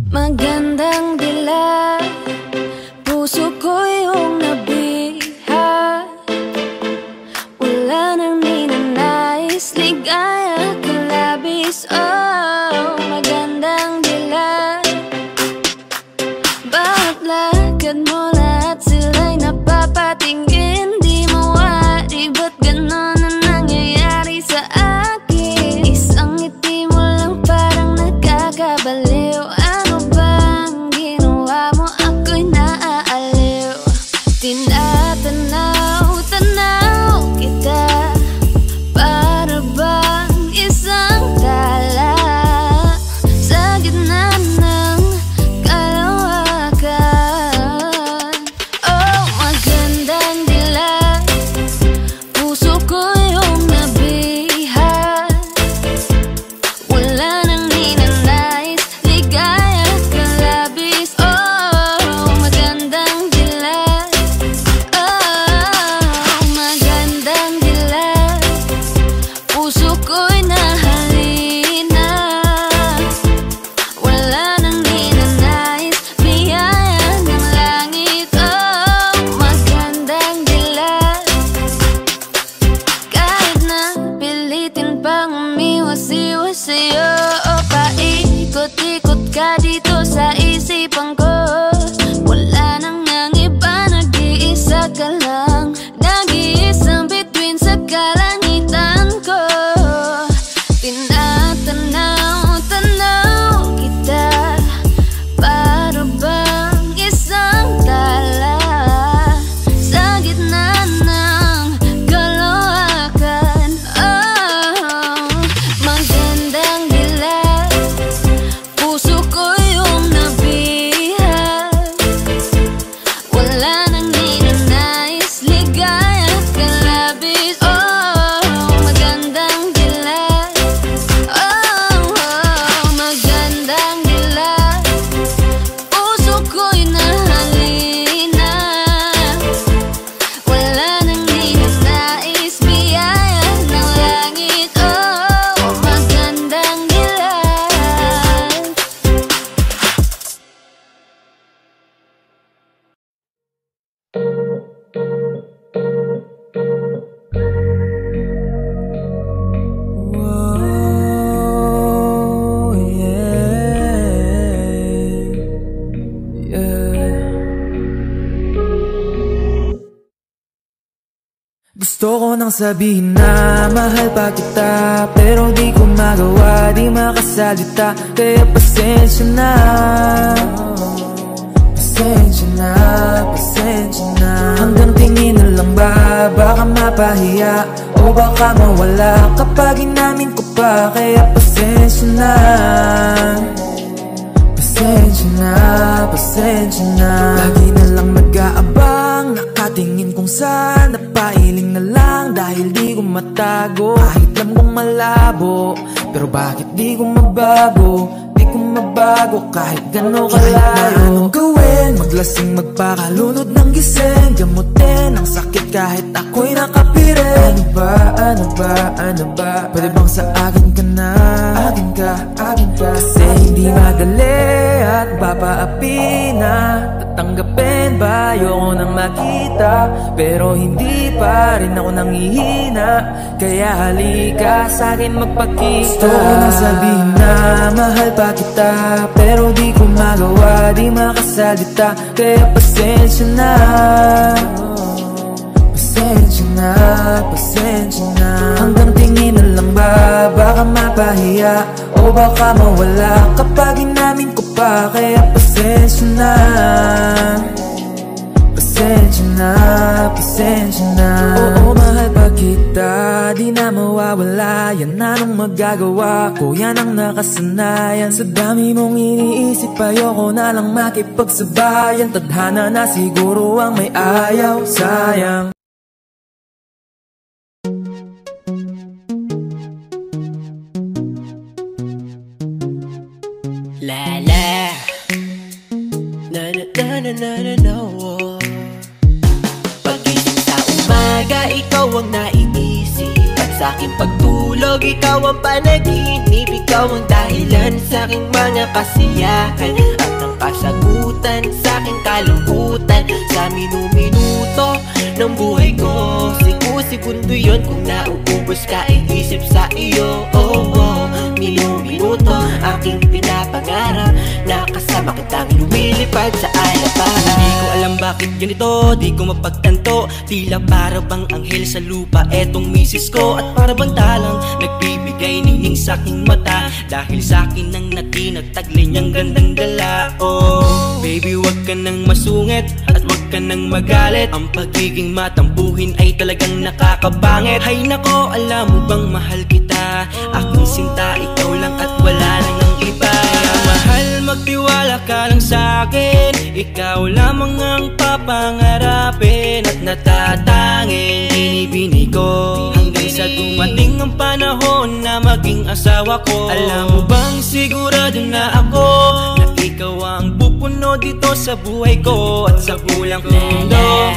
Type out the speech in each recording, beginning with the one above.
Magandang dilag, puso ko yung nabiha. Wala nang ninanais, ligaya ka labis. Oh, magandang dilag. Bawat lakad mo lahat sila'y napapatingin. Di mawari, ba't ganon na nangyayari sa akin? Isang ngiti mo lang parang nagkakabaliw. Ano bang ginawa mo? Ako'y naaaliw. Tinatanaw-tanaw kita, para bang isang tala sa gitna ng kalawakan. Oh, magandang dilag, puso ko yung nabiha. Wala nang ninanais, ligaya ka labis. Oh, magandang dilag. Oh, magandang dilag, puso ko'y nahalina. Wala nang ninanais, biyaya ng langit. Oh, magandang dilag. Kahit na pilitin pang umiwas-iwas sa'yo, o paikot-ikot ka dito sa isipan ko. Wala nang ang iba, nag-iisa ka lang, nag-iisang bituin sa kalangitan ko. Tinatanaw-tanaw kita, para bang isang tala sa gitna ng kalawakan. Oh, magandang dilag, puso ko yung nabiha. Wala nang ninanais, ligaya ka labis. Oh, magandang dilag. Oh, magandang dilag, puso ko'y nahalina. Wala nang ninanais, biyaya ng langit. Oh, magandang dilag. Whoa, yeah, yeah. Gusto ko nang sabihin na mahal pa kita, pero di ko magawa, di makasalita. Kaya pasensya na, pasensya na, pasensya na. Hanggang tingin na lang ba, baka mapahiya o baka mawala kapag inamin ko pa. Kaya pasensya na, pasensya na, pasensya na. Lagi na lang nag-aabang, nakatingin kung saan, napailing na lang dahil di ko matago. Kahit alam kong malabo, pero bakit di ko mabago? Di ko mabago kahit gano'n kalayo. Kahit na anong gawin, maglasing, magpakalunod ng gising, gamutin ang sakit kahit ako'y nakapirin. Ano ba, ano ba, ano ba? Pwede bang sa akin ka na? Akin ka, akin ka. Kasi hindi madali at papaapi na. Tatanggapin ba? Ayoko nang makita, pero hindi pa rin ako nangihina. Kaya halika sa'kin magpakita. Gusto ko nang sabihin na mahal pa kita, pero di ko magawa, di makasalita. Kaya pasensya na, pasensya na, pasensya na. Hanggang tingin na lang ba, baka mapahiya o baka mawala kapag inamin ko pa. Kaya pasensya na, pasensya na, pasensya na. Oo, mahal pa kita, di na mawawala. Yan anong magagawa ko, yan ang nakasanayan. Sa dami mong iniisip, ayoko na lang makipagsabayan. Tadhana na siguro ang may ayaw, sayang. La la, na na na na na na na. Pag-isip sa umaga, ikaw ang naiisip. At sa aking pagtulog, ikaw ang panaginip. Ikaw ang dahilan sa aking mga kasiyahan. kasagutan sa aking kalungkutan. Sa minuminuto ng buhay ko, segundo yun kung nauubos ka, iisip sa iyo. Minuminuto aking pinapangarap na kasama kitang lumilipad sa alapahan. Di ko alam bakit ganito, di ko mapagtanto. Tila para bang anghel sa lupa etong misis ko. At para bang talang nagbibigay nining sa aking mata, dahil sa akin ang natinagtaglay niyang gandang dala. Oh, baby, wag ka nang masungit at wag ka nang magalit. Ang pagiging matampuhin ay talagang nakakabangit. Hay nako, alam mo bang mahal kita, aking sinta, ikaw lang at wala nang ang iba. Kaya mahal, magtiwala ka lang sa'kin, ikaw lamang ang papangarapin at natatanging binibini ko, hanggang sa dumating ang panahon na maging asawa ko. Alam mo bang sigurado na ako na ikaw ang pupuno dito sa buhay ko at sa bulang mundo.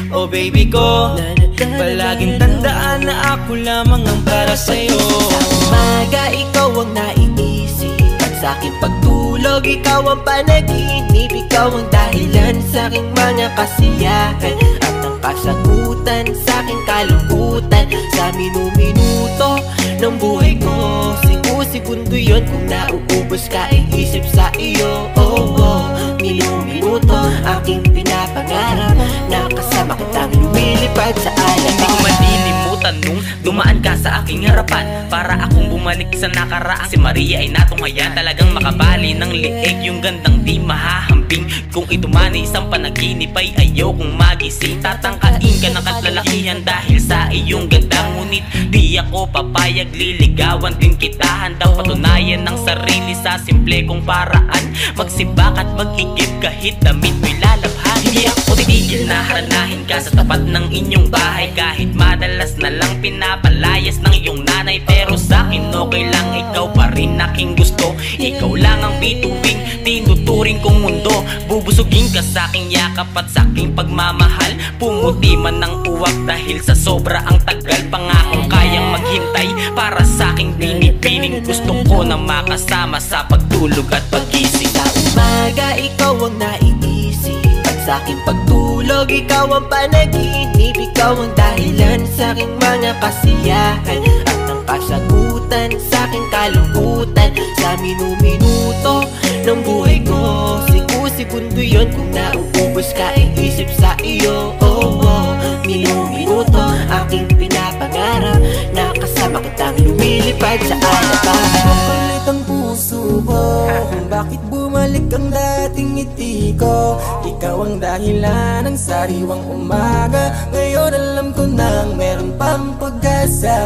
Oh baby ko, palaging tandaan na ako lamang ang para sa'yo. Sa umaga ikaw ang naiisip, at sa aking pagtulog ikaw ang panaginip. Ikaw ang dahilan sa aking mga kasiyahan at ang kasagutan sa aking kalungkutan. Sa minuminuto ng buhay ko, segundo yun kung nauubos ka, iisip sa iyo. Minuminuto aking pinapangarap na kasama kitang lumilipad sa alapahan. Hindi ko malilimutan nung dumaan ka sa aking harapan, para akong bumalik sa nakaraan. Si Maria ay natunghayan, talagang makabali ng liig, yung gandang di mahahambing. Kung ito man ay isang panaginip ay ayaw kong magising. Tatangkain ka ng katlalakihan dahil sa iyong ganda, ngunit di ako papayag, liligawan din kita. Handang patunayan ng sarili sa simple kong paraan, magsibak at mag-igib kahit damit mo'y lalabhan. Hindi ako titigil na haranahin ka sa tapat ng inyong bahay, kahit madalas na lang pinapalayas ng iyong nanay. Pero sa'kin okay lang, ikaw pa rin aking gusto. Ikaw lang ang bituing tinuturing kong mundo. Bubusugin ka sa aking yakap at sa aking pagmamahal. Pumuti man ng uwak dahil sa sobra ang tagal. Pangakong kayang maghintay para sa aking binibining. Gusto ko na makasama sa pagtulog at pagising. Sa umaga ikaw ang naiisip, at sa aking pagtulog ikaw ang panaginip. Ikaw ang dahilan sa aking mga kasiyahan at ang kasagutan sa aking kalungkutan. Sa minuminuto ng buhay ko, segundo yun kung nauubos ka, iisip sa iyo. Minuminuto aking pinapangarap na kasama kitang lumilipad sa alapahan. Mapalit ang puso ko kung bakit bumalik ang dating ngiti ko. Ikaw ang dahilan ng sariwang umaga, ngayon alam ko nang meron pang pag-asa.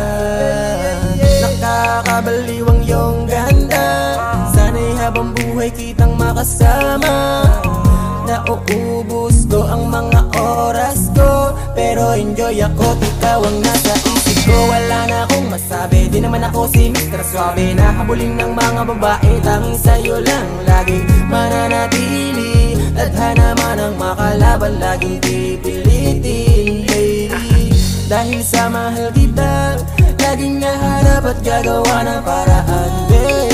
Nakakabaliw ang iyong ganda, sana'y habang buhay kitang makasama. Nauubos ko ang mga oras ko, pero enjoy ako, ikaw ang nasa isip ko. Wala na akong masabi, di naman ako si Mr. Suave na habulin ng mga babae, tanging sa'yo lang laging mananatili. Tadhana man ang makalaban, laging pipilitin, baby. Dahil sa mahal kita, laging naharap at gagawa ng paraan, baby.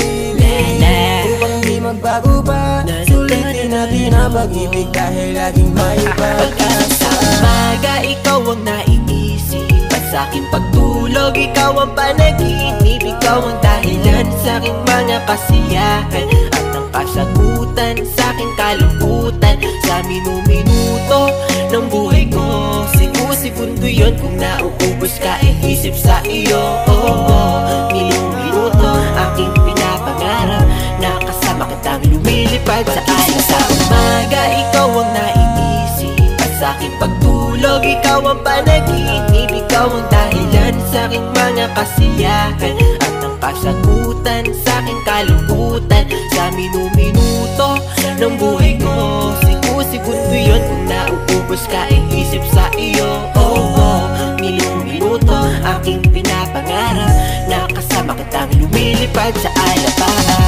Upang di magbago pa, sulitin natin ang pag-ibig dahil laging may pag-asa. Sa umaga ikaw ang naiisip, at sa aking pagtulog ikaw ang panaginip. Ikaw ang dahilan sa aking mga kasiyahan at ang kasagutan sa aking kalungkutan. Sa minuminuto ng buhay ko, segundo yun kung nauubos ka, iisip sa iyo. Minuminuto aking pinapangarap na kasama kitang lumilipad sa alapahan. Sa umaga ikaw ang naiisip, at sa aking pagtulog ikaw ang panaginip. Ikaw ang dahilan sa aking mga kasiyahan at ang kasagutan sa aking kalungkutan. Sa minuminuto ng buhay ko, segundo yun kung nauubos ka, iisip sa iyo. Minuminuto aking pinapangarap na kasama kitang lumilipad sa alapahan.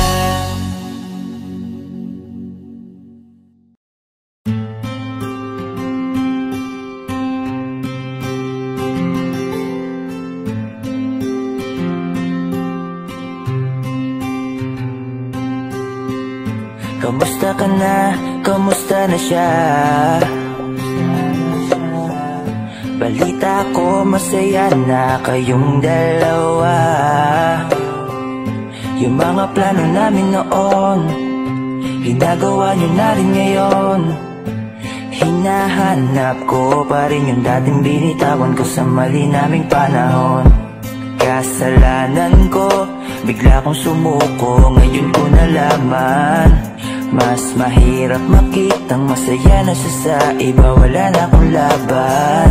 Kamusta ka na? Kamusta na siya? Balita ko masaya na kayong dalawa. Yung mga plano namin noon, ginagawa nyo na rin ngayon. Hinahanap ko pa rin yung dating binitawan ko sa mali naming panahon. Kasalanan ko, bigla kong sumuko, ngayon ko nalaman. Mas mahirap makitang masaya na siya sa iba, wala na akong laban.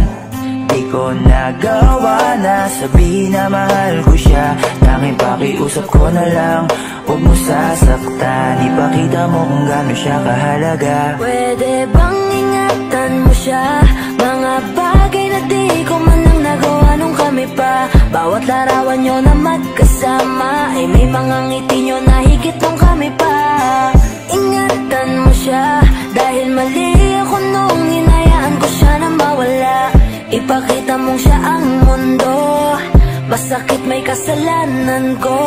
Di ko nagawa na sabihin na mahal ko siya. Tanging pakiusap ko na lang, huwag mo sasaktan. Ipakita mo kung gaano siya kahalaga. Pwede bang ingatan mo siya? Mga bagay na di ko man lang nagawa nung kami pa. Bawat larawan nyo na magkasama ay may mga ngiti nyo na higit nung kami pa. Ingatan mo siya, dahil mali ako nung hinayaan ko siya na mawala. Ipakita mong siya ang mundo, masakit may kasalanan ko.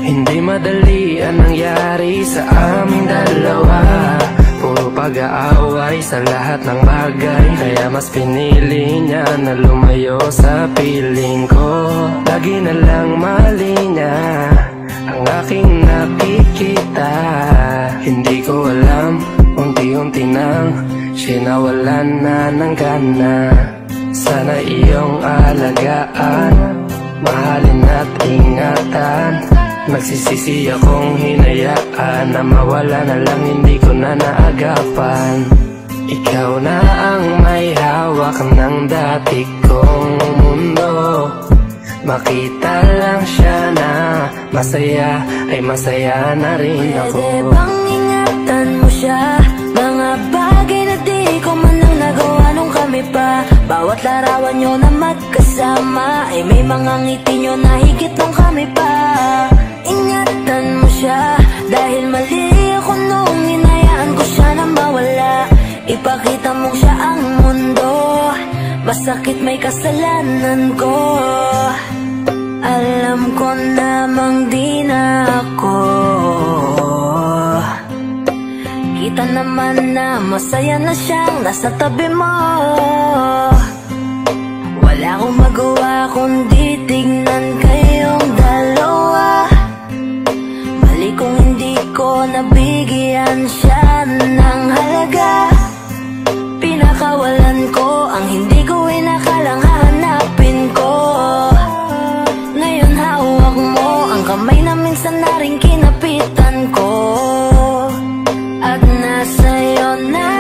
Hindi madali ang nangyari sa aming dalawa. Puro pag-aaway sa lahat ng bagay, kaya mas pinili niya na lumayo sa piling ko. Lagi na lang mali niya ang aking nakikita. Hindi ko alam, unti-unti nang sinawalan na ng gana. Sana iyong alagaan, mahalin at ingatan. Nagsisisi akong hinayaan na mawala na lang, hindi ko na naagapan. Ikaw na ang may hawak ng dati kong mundo. Makita lang siya na masaya, ay masaya na rin ako. Pwede bang ingatan mo siya? Mga bagay na di ko man lang nagawa nung kami pa. Bawat larawan nyo na magkasama ay may mga ngiti nyo na higit nung kami pa. Ingatan mo siya, dahil mali ako nung hinayaan ko siya na mawala. Ipakita mo siya ang mundo, masakit may kasalanan ko. Alam ko namang di na ako. Kita naman na masaya na siyang nasa tabi mo. Wala akong magawa kundi tignan kayong dalawa. Mali kung hindi ko nabigyan siya ng halaga. Pinakawalan ko ang hindi ko inakalang hahanapin ko. Ngayon hawak mo ang kamay na minsan na rin kinapitan ko. At nasa'yo na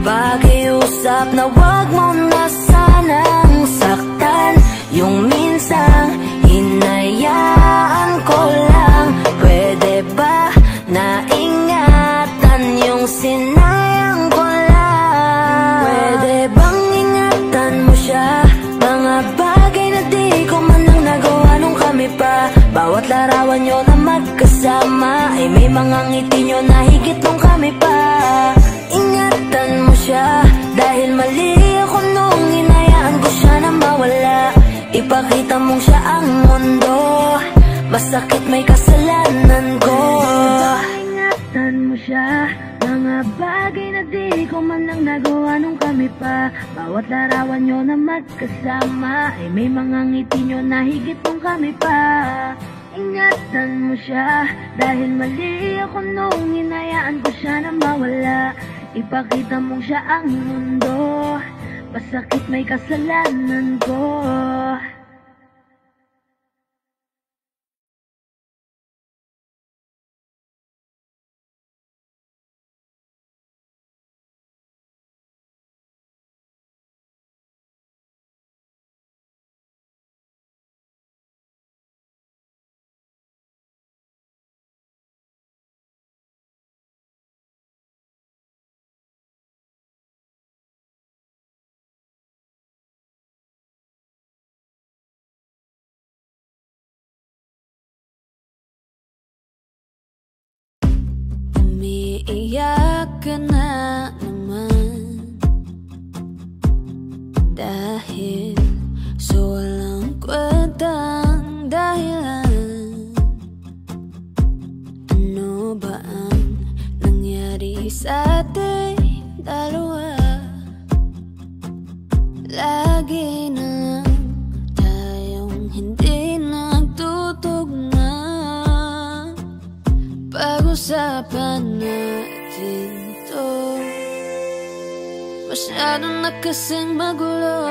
pakiusap na wag mo na sanang saktan. Yung minsang hinayaan ko lang. Pwede ba na ingatan yung sinayang ko lang? Pwede bang ingatan mo siya? Mga bagay na di ko man lang nagawa nung kami pa. Bawat larawan nyo na magkasama ay may mga ngiti nyo na higit nung kami pa. Ingatan mo siya, dahil mali ako nung hinayaan ko siya na mawala. Ipakita mong siya ang mundo, masakit may kasalanan ko. Ingatan mo siya, mga bagay na di ko man lang nagawa nung kami pa. Bawat larawan nyo na magkasama ay may mga ngiti nyo na higit nung kami pa. Ingatan mo siya, dahil mali ako nung hinayaan ko siya na mawala. Ipakita mong siya ang mundo, masakit may kasalanan ko. Umiiyak ka na naman dahil sa walang kwentang dahilan. usapan natin to. Masyado na kasing magulo,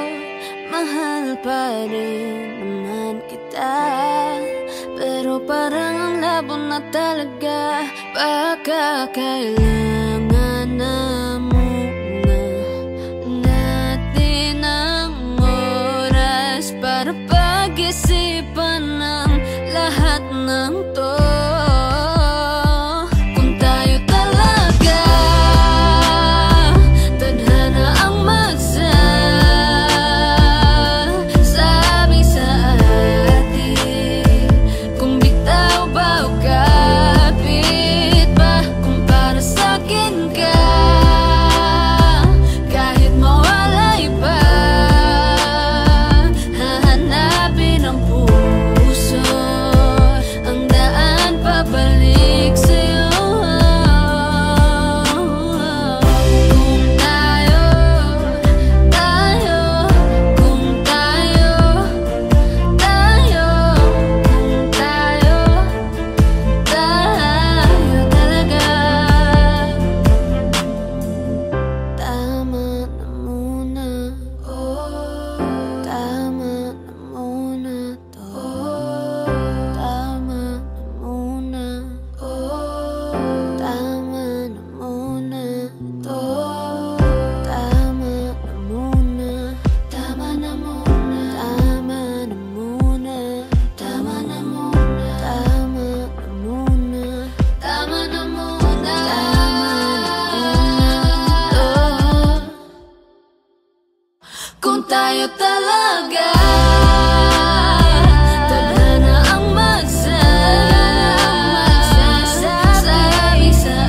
mahal pa rin naman kita. Pero parang ang labo na talaga, baka kailangan na muna natin ang oras para pag-isipan ng lahat ng to. Kung tayo talaga tadhana ang magsasabi sa atin, kung bitaw ba o kapit ba, kung para sa'kin ka kahit mawalay pa, hahanapin ang puso, ang daan pabalik sa'yo. Kung tayo, kung tayo, kung tayo talaga. Tama na muna, tama na muna to. Tama na muna, tama na muna to. Tama na muna, tama na muna, tama na muna, tama na muna, tama na muna, tama na muna, kung tayo talaga tadhana ang magsasabi sa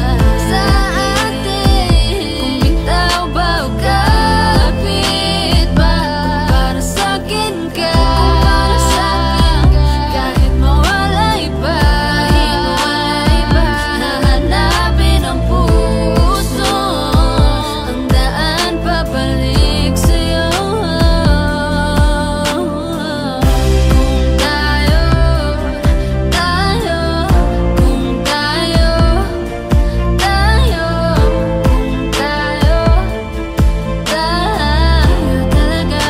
atin, kung bitaw ba o kapit ba, kung para sa'kin ka kahit mawalay pa, hahanapin ang puso, ang daan pabalik sa'yo. Kung tayo, kung tayo, kung tayo talaga.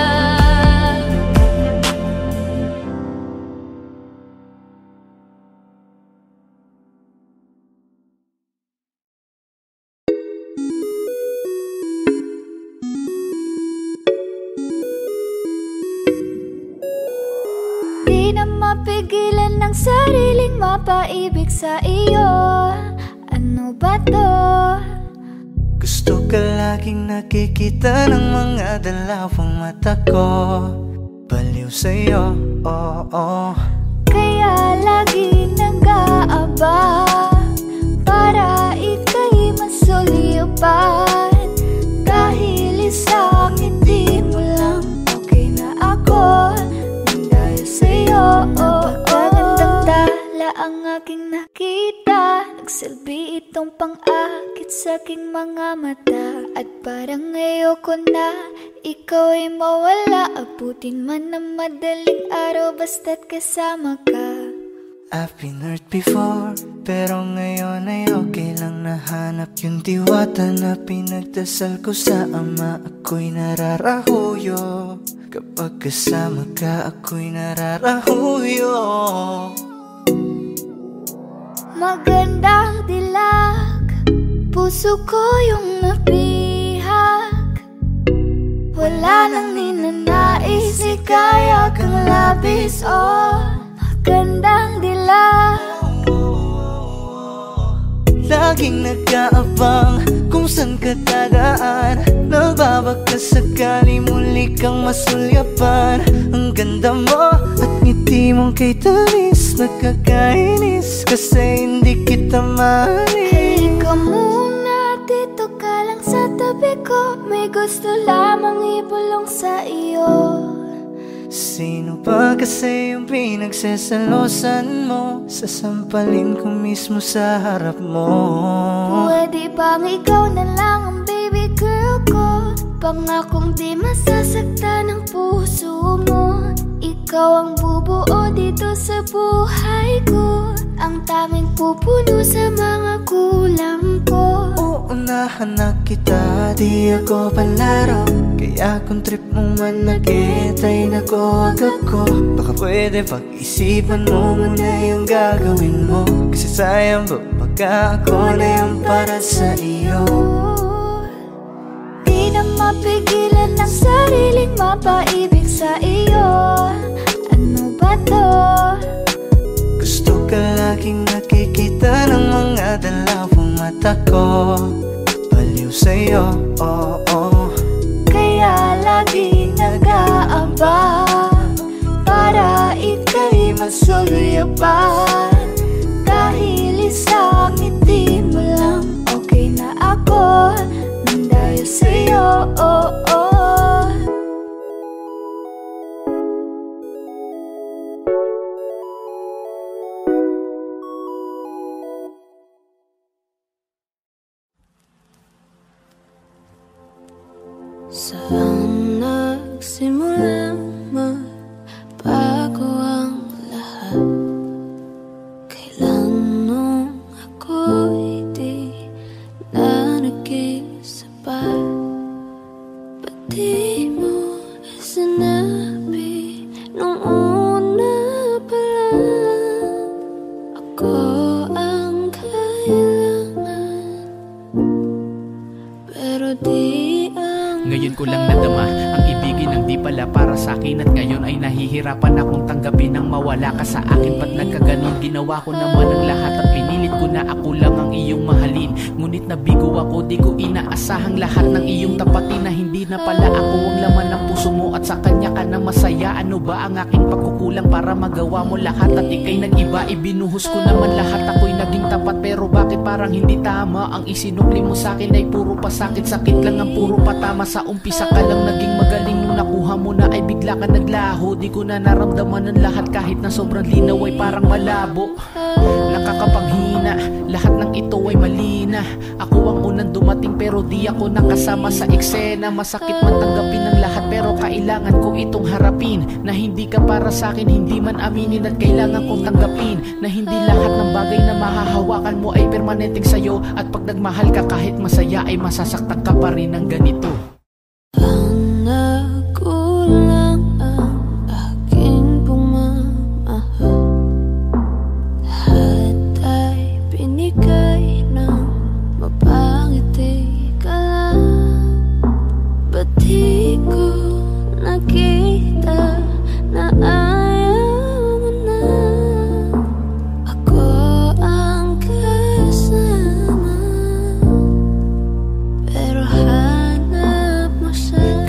Di na mapigilan ng sariling mapaibig sa iyo. Ano ba to? Gusto ka laging nakikita ng mga dalawang mata ko. Baliw sa'yo, oo. Kaya lagi nag-aabang para ika'y masulipan. Dahil sa'kin di mo lang okay na ako nang dahil sa'yo. Napakagandang tala ang aking nakita, nagsilbi itong pang-akit sa aking mga mata. At parang ayoko na ikaw ay mawala, abutin man ng madaling araw basta't kasama ka. I've been hurt before, pero ngayon ay okay lang. Nahanap yung diwata na pinagdasal ko sa Ama. Ako'y nararahuyo, kapag kasama ka ako'y nararahuyo. Magandang dilag, puso ko yung napihak. Wala nang ninanais, ikaya kang labis, oh. Magandang dilag, Laging nag-aabang kung saan ka dadaan. Nagbabaka sakali muli kang masulyapan. Ang ganda mo at ngiti mong kay tamis, nakakainis kasi hindi kita mahalin. halika muna, dito ka lang sa tabi ko. May gusto lamang ibulong sa iyo. Sino ba kasi yung pinagsasalosan mo? Sasampalin ko mismo sa harap mo. Pwede bang ikaw na lang ang baby girl ko? Pangakong di masasaktan ang puso mo. Ikaw ang bubuo dito sa buhay ko. Ang ang tanging pupuno sa mga kulang ko. Uunahan na kita, di ako palaro. Kaya kung trip mo man nag-etay na ko ako. Baka pwede pag-isipan mo muna yung gagawin mo. Kasi sayang ba pagka ako na yung para sa iyo. Di na mapigilan ng sariling mapaibig sa iyo. Ano ba to? Gusto ka laging nakikita ng mga dalawang mata ko. Baliw sa'yo, kaya lagi nag-aabang para ika'y masulipan. Dahil isang ngiti mo lang, okay na ako nang dahil sa'yo. Saan nagsimulang magbago ang lahat? Kailan nung ako'y di na nag-isapat? Ba't di mo sinabi nung una pa lang ako ang kailangan? Pero di ngayon ko lang nadama ang ibigin ng di pala para sa akin. At ngayon ay nahihirapan akong tanggapin ang mawala ka sa akin. Ba't nagkaganon? Ginawa ko naman ang lahat at pinilit ko na ako lang ang iyong mahalin. Ngunit nabigo ako, di ko inaasahang lahat ng iyong tapatin. Na hindi na pala ako ang laman ng puso mo at sa kanya ka na masaya. Ano ba ang aking pagkukulang para magawa mo lahat? At ika'y nag-iba, ibinuhos ko naman lahat. Ako'y naging tapat pero bakit parang hindi tama? Ang isinukli mo sa akin ay puro pasakit. Sakit lang ang puro patama. Sa umpisa ka lang naging magaling, nung nakuha mo na ay bigla ka naglaho. Di ko na naramdaman ang lahat kahit na sobrang linaw ay parang malabo. Nakakapanghina, lahat ng ito ay mali na. Ako ang unang dumating pero di ako nakasama sa eksena. Masakit man tanggapin ang lahat pero kailangan ko itong harapin. Na hindi ka para sa akin, hindi man aminin. At kailangan kong tanggapin na hindi lahat ng bagay na mahahawakan mo ay permanenteng sa'yo. At pag nagmahal ka kahit masaya ay masasaktan ka pa rin ng ganito. Nagkulang ang aking pumamahal. Lahat ay binigay ng mapangiti ka lang. Ba't di ko nakita na ayaw mo na ako ang kasama? Pero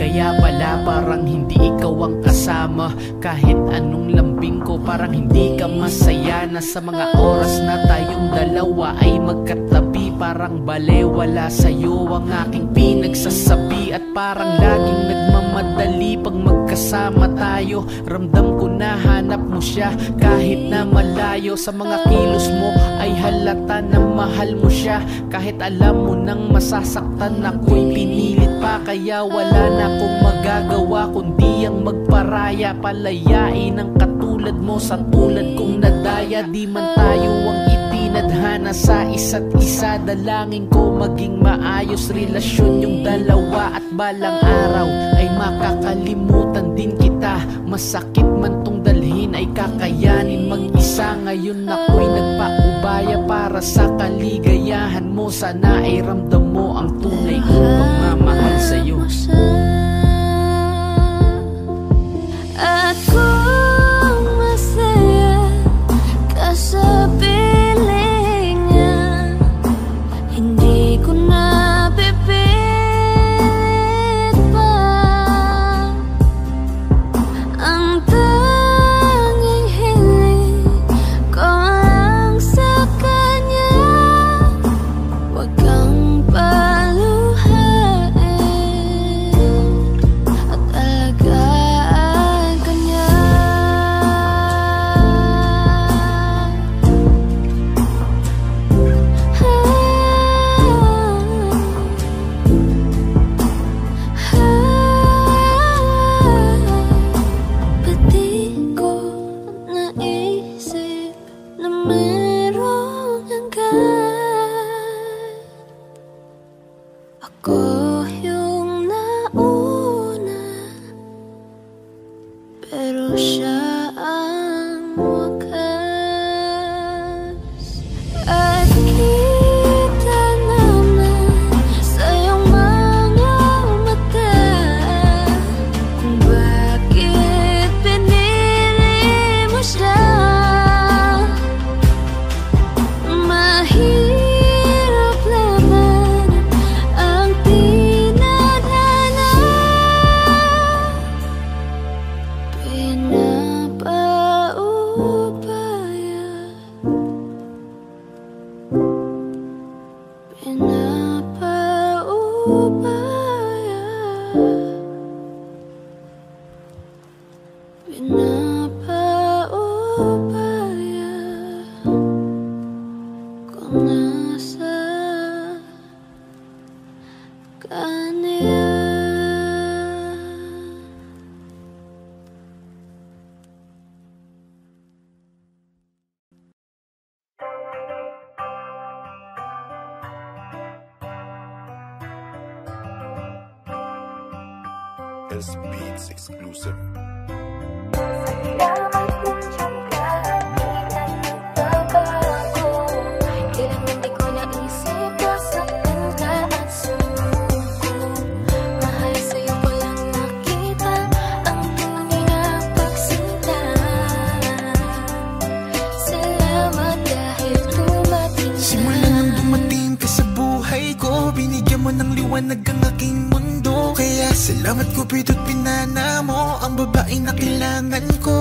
kaya pala parang hindi ikaw ang kasama. Kahit anong lambing ko parang hindi ka masaya. Na sa mga oras na tayong dalawa ay magkatabi, parang balewala sa'yo ang aking pinagsasabi. At parang laging nagmamadali pag magkasama tayo. Ramdam ko na hanap mo siya kahit na malayo. Sa mga kilos mo ay halata na mahal mo siya. Kahit alam mo nang masasaktan ako'y pinilit pa. Kaya wala na akong magagawa kundi ang magparaya. Palayain ang katulad mo sa tulad kong nadaya. Di man tayo ang itinadhana sa isa't isa. Dalangin ko maging maayos relasyon yung dalawa. At balang araw ay makakalimutan din kita. Masakit man tong dalhin ay kakayanin mag-isa. Ngayon ako'y nagpaubaya para sa kaligayahan mo. Sana ay ramdam mo ang tunay kong pagmamahal sa'yo. At kung masaya ka sa piling niya, hindi ko na pipilit pa. Ang tanging hiling ko lang sa kanya, wag kang paluhain at alagaan ka niya. Ba't di ko naisip na meron Just Beats exclusive. Ng liwanag ang aking mundo, kaya salamat Cupido't pinana mo ang babaeng na kailangan ko.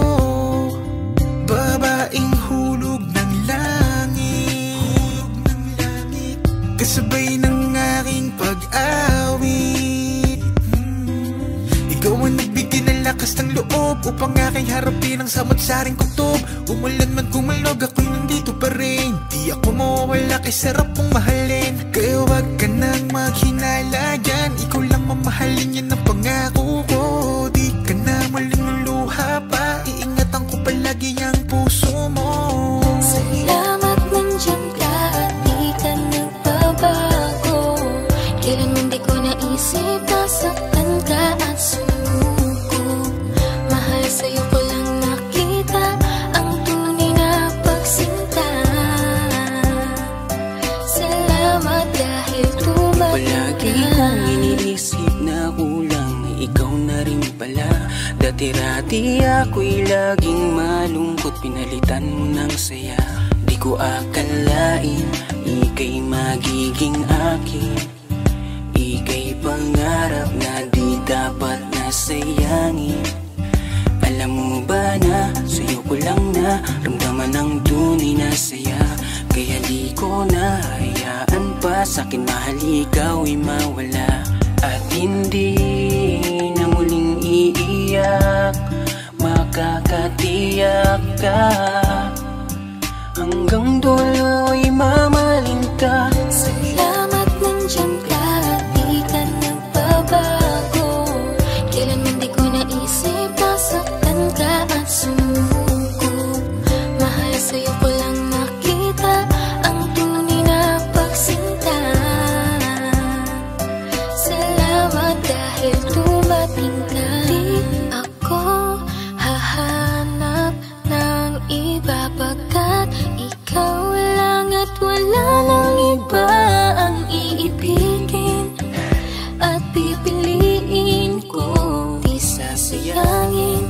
Babaeng hulog ng langit, kasabay ng aking pag-awit. Ikaw ang nagbigay ng lakas ng loob upang aking harapin ang samot-saring kutob. Umulan man kumalog, ako'y nandito pa rin. Di ako mawawala kay sarap kong mahalin. Kaya wag ka nang maghinala dyan, ikaw lang mamahalin, yan ang pangako ko. Di ka na maling ng luha pa, iingatan ko palagi ang puso mo. Salamat nandiyan ka at di ka nagbabago. Kailanman di ko naisip nasaktan ka at sumuko. Mahal sa'yo ko lang nakita ang tunay na pagsinta. Salamat dahil palagi kong iniisip na kulang, ikaw na rin pala. Dati-rati ako'y laging malungkot, pinalitan mo ng saya. Di ko akalain, ika'y magiging akin. Ika'y pangarap na di dapat nasayangin. Alam mo ba na sa'yo ko lang na ramdaman ang tunay na saya. Kaya di ko na hayaan pa sa'kin mahal ikaw'y mawala. At hindi na muling iiyak, makakatiyak ka. Hanggang dulo'y mamahalin ka. Salamat nandiyan ka at di ka nagbabago. Kailanman di ko naisip nasaktan ka at sumuko. Mahal sa'yo ko lang nakita ang tunay na pagsinta. Salamat dahil dumating ka. Di ako hahanap ng iba pagkat ikaw lang at wala nang iba ang iibigin at pipiliin ko. Di sasayangin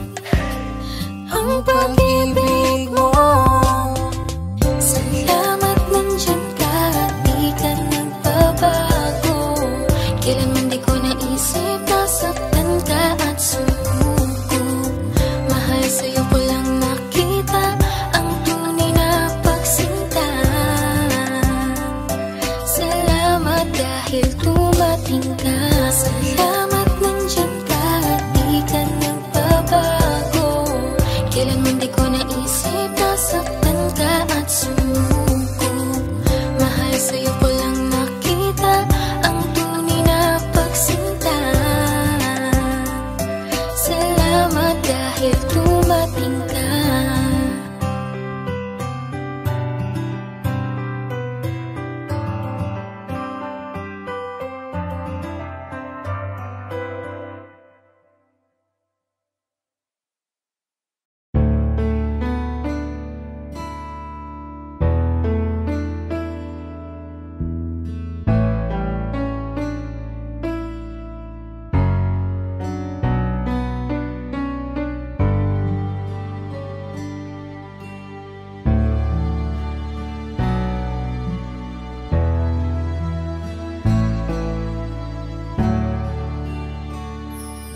ang pag-ibig mo. Salamat nandiyan ka at di ka nagbabago. Kailanman di ko naisip nasaktan ka at sumuko. Mahal sa'yo ko lang nakita ang tunay na pagsinta. Salamat dahil dumating ka. Salamat nandiyan ka at di ka nagbabago. Kailanman di ko naisip nasaktan ka at sumuko. Mahal sa'yo ko lang nakita ang tunay na pagsinta. Salamat dahil dumating ka.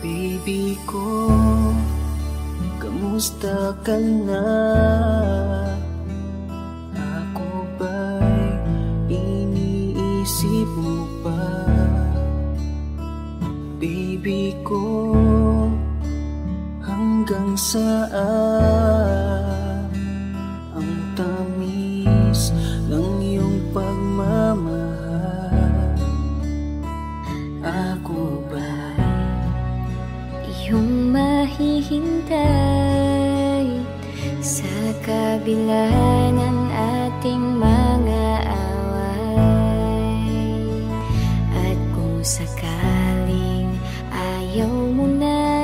Baby ko, kamusta ka na? Ako ba'y iniisip mo pa? Baby ko, hanggang saan ang tamis ng iyong pagmamahal? Ako ba'y Iyong mahihintay sa kabila ng ating mga away. At kung sakaling ayaw mo na,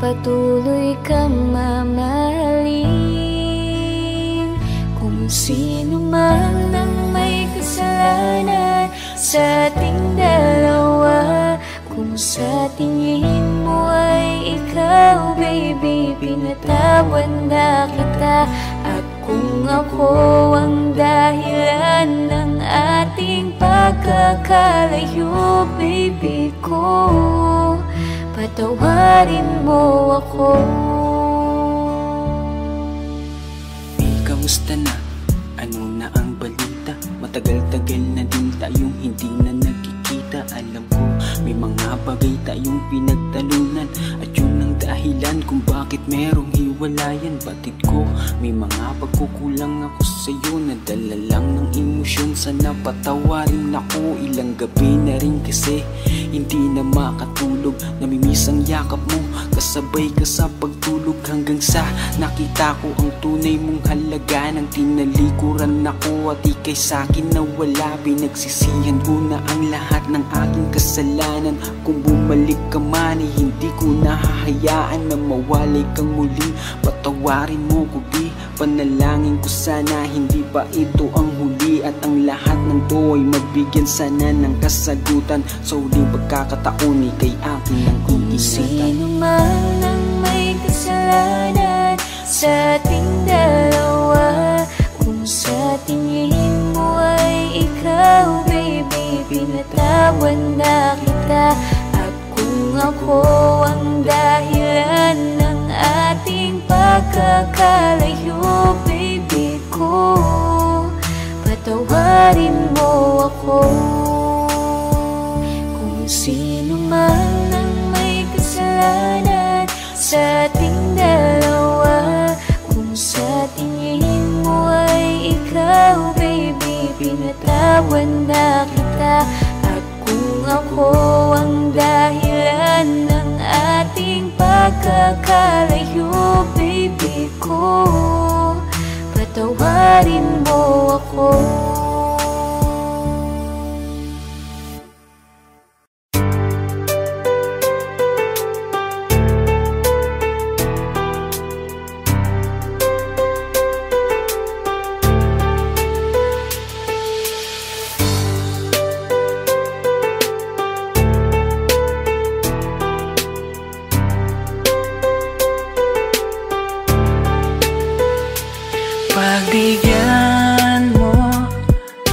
patuloy kang mamahalin. Kung sino man ang may kasalanan sa ating dalawa, kung sa tingin mo ay ikaw, baby, pinatawad na kita. At kung ako ang dahilan ng ating pagkakalayo, baby ko, patawarin mo ako. Kamusta na? Ano na ang balita? Matagal-tagal na din tayong hindi na nagkikita. Alam ko may mga bagay tayong pinagtalunan, at yun ang dahilan kung bakit merong hiwalayan. Batid ko may mga pagkukulang ako sa'yo, nadala lang ng emosyon. Sana patawarin ako. Ilang gabi na rin kasi hindi na makatulog, namimiss ang yakap mo, kasabay ka sa pagtulog, hanggang sa nakita ko ang tunay mong halaga. Nang tinalikuran ako at ika'y sa'kin nawala, pinagsisihan ko na ang lahat ng aking kasalanan. Kung bumalik ka man ay hindi ko nahahayaan na mawalay kang muli. Patawarin mo ko, di panalangin ko sana hindi pa ito ang huli, at ang lahat ng to ay mabigyan sana ng kasagutan. Sa huling pagkakataon ika'y akin ang Kung sino man ang may kasalanan sa ating dalawa, kung sa tingin mo ay ikaw, baby, pinatawad na kita. At kung ako ang dahilan ng ating pagkakalayo, baby ko, patawarin mo ako. Kung sino man ang may kasalanan sa ating dalawa, kung sa tingin mo ay ikaw, baby, pinatawad na kita. At kung ako ang dahilan ng ating pagkakalayo, baby ko, patawarin mo ako. Pagbigyan mo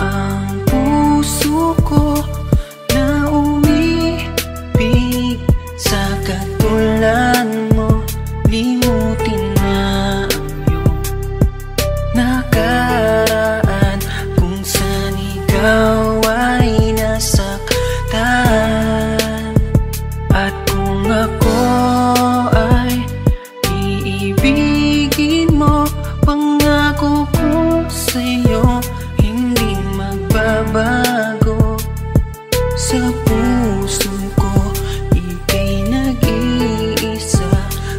ang puso ko na umibig sa katulad mo. Limutin na ang iyong nakaraan kung saan ikaw ay nasaktan. At kung ako ay iibigin mo, pangako ko sa'yo hindi magbabago. Sa puso ko ika'y nag-iisa,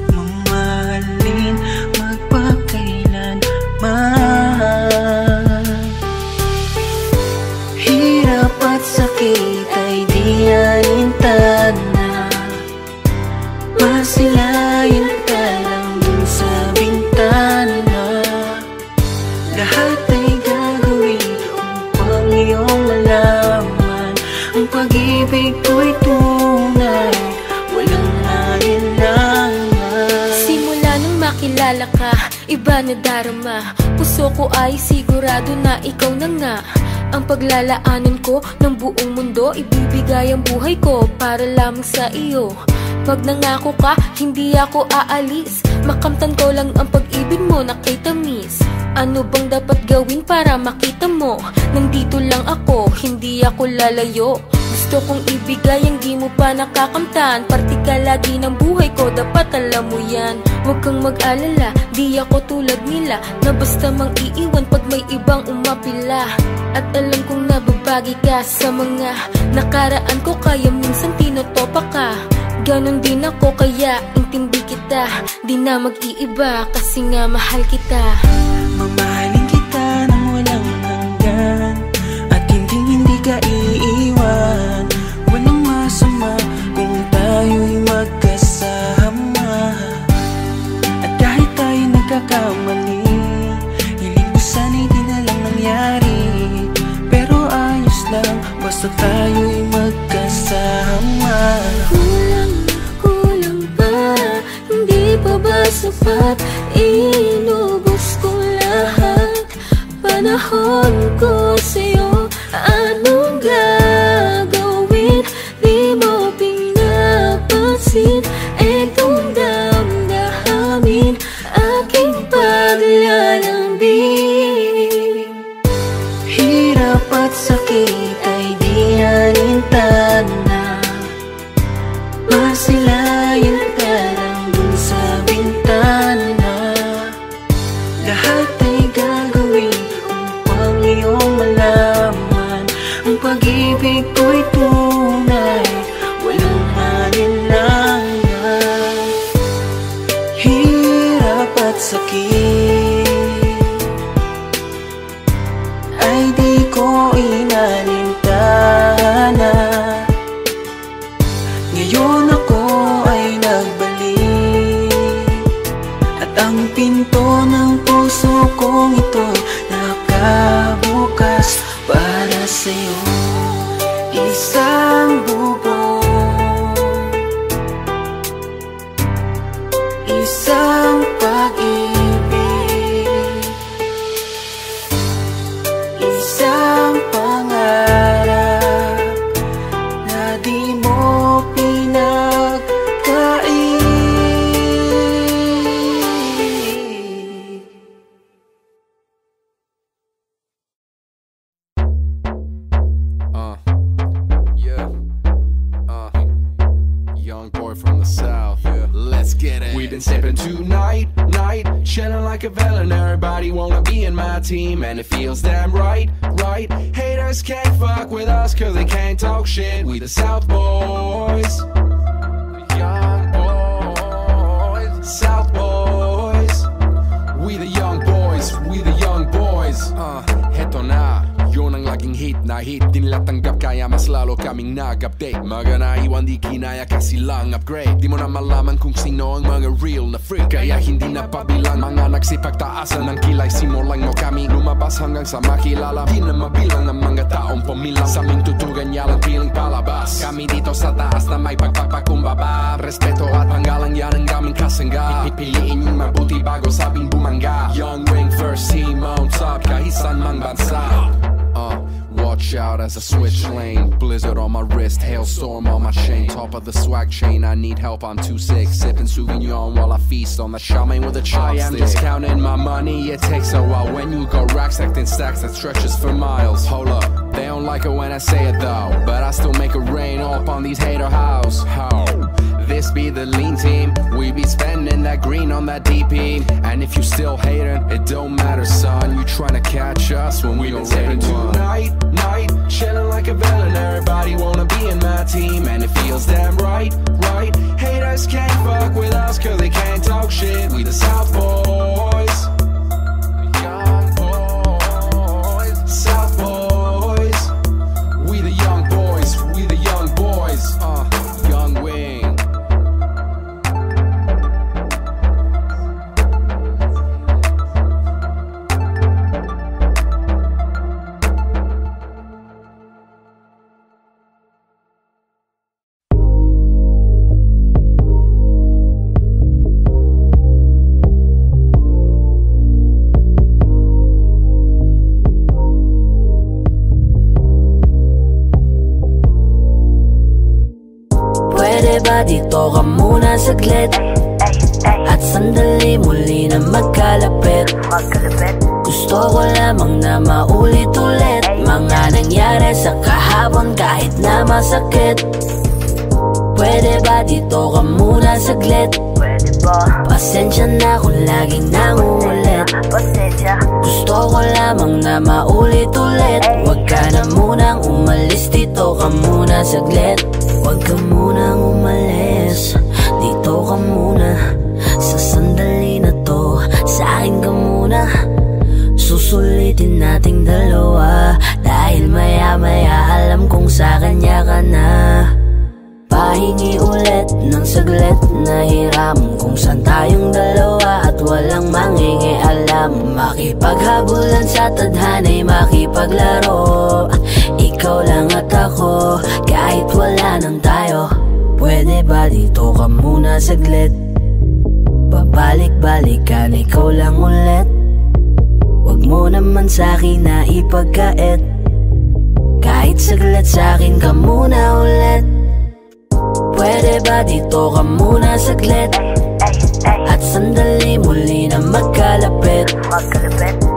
mamahalin magpakailanman. Hirap at sakit ay di alintad na, masilayan ka lang dun sa bintana. Lahat ay gagawin upang iyong malaman ang pag-ibig ko'y tunay, walang alinlangan. Simula nang makilala ka, iba na darama. Puso ko ay sigurado na ikaw na nga ang paglalaanan ko ng buong mundo. Ibibigay ang buhay ko para lamang sa iyo. Pag nangako ka, hindi ako aalis. Makamtan ko lang ang pag-ibig mo na kay tamis. Ano bang dapat gawin para makita mo? Nandito lang ako, hindi ako lalayo. Gusto kong ibigay ang di mo pa nakakamtan. Parte ka lagi ng buhay ko, dapat alam mo yan. Huwag kang mag-alala, di ako tulad nila na basta mang iiwan pag may ibang umapila. At alam kong nababagi ka sa mga nakaraan ko, kaya minsan tinotopa ka. Ganon din ako, kaya intindi kita. Di na mag-iiba kasi nga mahal kita. Mamahalin kita nang walang hanggan, at hindi ka iiwan. Walang masama kung tayo'y magkasama. nagkakamali. Hiling ko sana'y di na lang nangyari, pero ayos lang basta tayo'y magkasama. Kulang pa, hindi pa ba sapat? Inubos ko lahat panahon ko sa'yo. Anong gagawin? Di mo pinapansin itong damdamin, aking paglalambing. Hirap at sakit ay di alintana, masilayan ka lang dun sa bintana. Lahat ay gagawin upang iyong malaman ang pag-ibig ko'y tunay, walang alinlangan. Hirap at sakit ay di ko inalintana. Ngayon ako ay nagbalik, at ang pinto ng puso kong ito'y nakabukas para sa'yo. Isang bubong, isang pag-ibig, isang pangarap na di mo pinagkait. Young boy from the south, let's get it. We've been sipping tonight, chilling like a villain. Everybody wanna be in my team, and it feels damn right. Haters can't fuck with us, cause they can't talk shit. We the South Boys, young boys, South Boys. We the young boys, we the young boys. Heto na, yun ang laging hit na hit. Di nila tanggap kaya mas lalo kaming nag-update. Mga naiwan di kinaya kasi lang upgrade. Di mo na malaman kung sino ang mga real na freak, kaya hindi na pabilang mga nagsipagtaasan ng kilay. Simulan mo kami lumabas hanggang sa makilala. Di na mabilang ang mga taong pumilang sa aming tutugan niya lang piling palabas. Kami dito sa taas na may pagpapakumbaba. Respeto at panggalang yan ang aming kasangga. Pipiliin yung mabuti bago sabing bumangga. Young Wing first team on top kahit saan mang bansa. Watch out as I switch lane. Blizzard on my wrist, hailstorm on my chain. Top of the swag chain, I need help, I'm too sick. Sipping Sauvignon while I feast on the shaman with a chopstick. I am just counting my money, it takes a while. When you go racks, acting stacks that stretches for miles. Hold up, they don't like it when I say it though, but I still make it rain up on these hater house. How? This be the lean team, we be spending that green on that DP. And if you still hating, it don't matter son. You tryna catch us when we don't sipping tonight, chilling like a villain. Everybody wanna be in my team, and it feels damn right. Haters can't fuck with us cause they can't talk shit. We the South Boys, young boys, South Boys. We the young boys, we the young boys. Young Wing. Dito ka muna saglit, at sandali muli na magkalapit. Gusto ko lamang na maulit-ulit mga nangyari sa kahapon kahit na masakit. Pwede ba dito ka muna saglit? Pasensya na kung laging nangungulit. Gusto ko lamang na maulit-ulit. Huwag ka na munang umalis, dito ka muna saglit. Huwag ka munang umalis, dito ka muna. Sa sandali na to, sa akin ka muna. Susulitin nating dalawa, dahil maya-maya alam kong sa kanya ka na. Pahingi ulit ng saglit na hiram kung saan tayong dalawa, at walang mangyayari. nangingialam, makipaghabulan sa tadhana'y makipaglaro. Ikaw lang at ako, kahit wala nang tayo. Pwede ba dito ka muna saglit? Babalik-balikan, ikaw lang ulit. Wag mo naman sa'kin na ipagkait, kahit saglit sa'kin ka muna ulit. Pwede ba dito ka muna saglit? At sandali muli na magkalapit.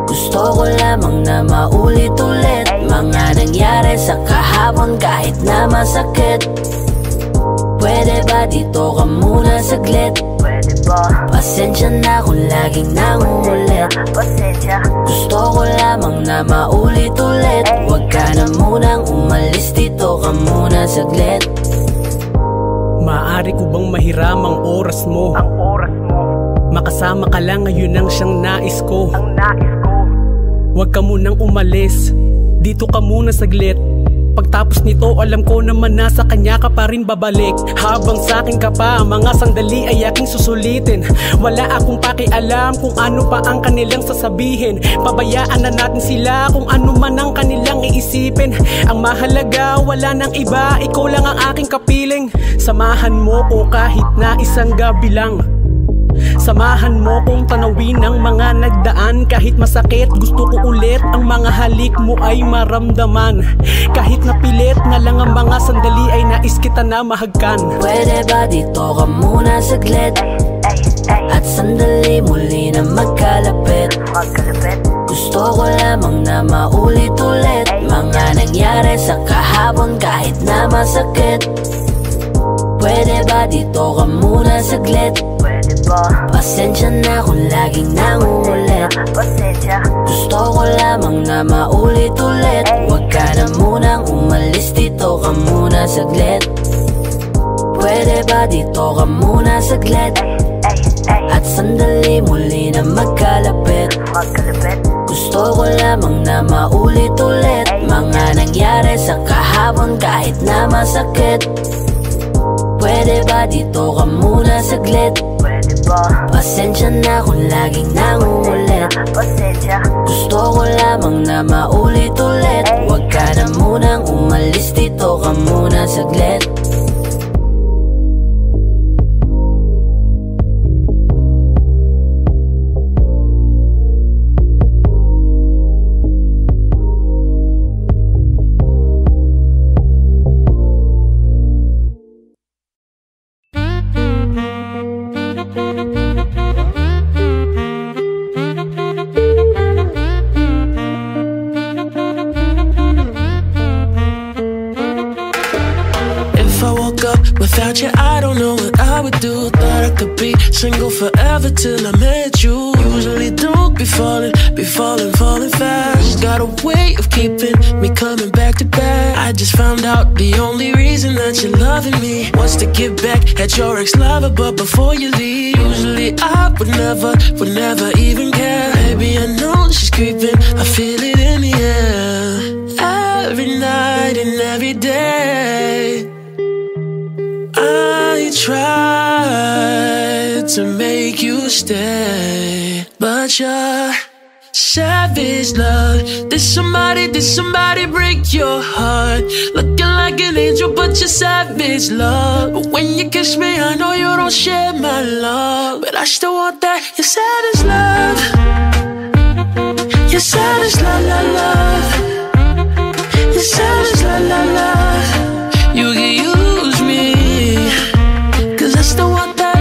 Gusto ko lamang na maulit-ulit mga nangyari sa kahapon kahit na masakit. Pwede ba dito ka muna saglit? Pasensya na kung laging nangungulit. Gusto ko lamang na maulit-ulit. Huwag ka na munang umalis, dito ka muna saglit. Maaari ko bang mahiram ang oras mo? Makasama ka lang, ngayon ang siyang nais ko. Huwag ka munang umalis, dito ka muna saglit. Pagtapos nito, alam ko naman nasa kanya ka pa rin babalik. Habang sa'kin ka pa, mga sandali ay aking susulitin. Wala akong pakialam kung ano pa ang kanilang sasabihin. Pabayaan na natin sila kung ano man ang kanilang iisipin. Ang mahalaga, wala nang iba, ikaw lang ang aking kapiling. Samahan mo ko kahit na isang gabi lang. Samahan mo kong tanawin ang mga nagdaan. Kahit masakit, gusto ko ulit ang mga halik mo ay maramdaman. Kahit napilit na lang ang mga sandali ay nais kita na mahagkan. Pwede ba dito ka muna saglit? At sandali muli na magkalapit. Gusto ko lamang na maulit-ulit mga nangyari sa kahapon kahit na masakit. Pwede ba dito ka muna saglit? Pasensya na kung laging nangungulit. Gusto ko lamang na maulit-ulit. Huwag ka na munang umalis, dito ka muna saglit. Pwede ba dito ka muna saglit? At sandali muli na magkalapit. Gusto ko lamang na maulit-ulit mga nangyari sa kahapon kahit na masakit. Pwede ba dito ka muna saglit? Pasensya na kung laging nangungulit. Gusto ko lamang na maulit-ulit. Huwag ka na munang umalis, dito ka muna saglit. Without you, I don't know what I would do. Thought I could be single forever till I met you. Usually don't be falling fast. Got a way of keeping me coming back to back. I just found out the only reason that you're loving me was to get back at your ex-lover, but before you leave, usually I would never even care. Baby, I know she's creeping, I feel it in the air. Every night and every day I tried to make you stay, but you're savage, love. Did somebody break your heart? Looking like an angel, but you're savage, love. But when you kiss me, I know you don't share my love, but I still want that. You're savage, love. You're savage, love, love, love. You're savage, love, love, love. You can use me, cause I still want that.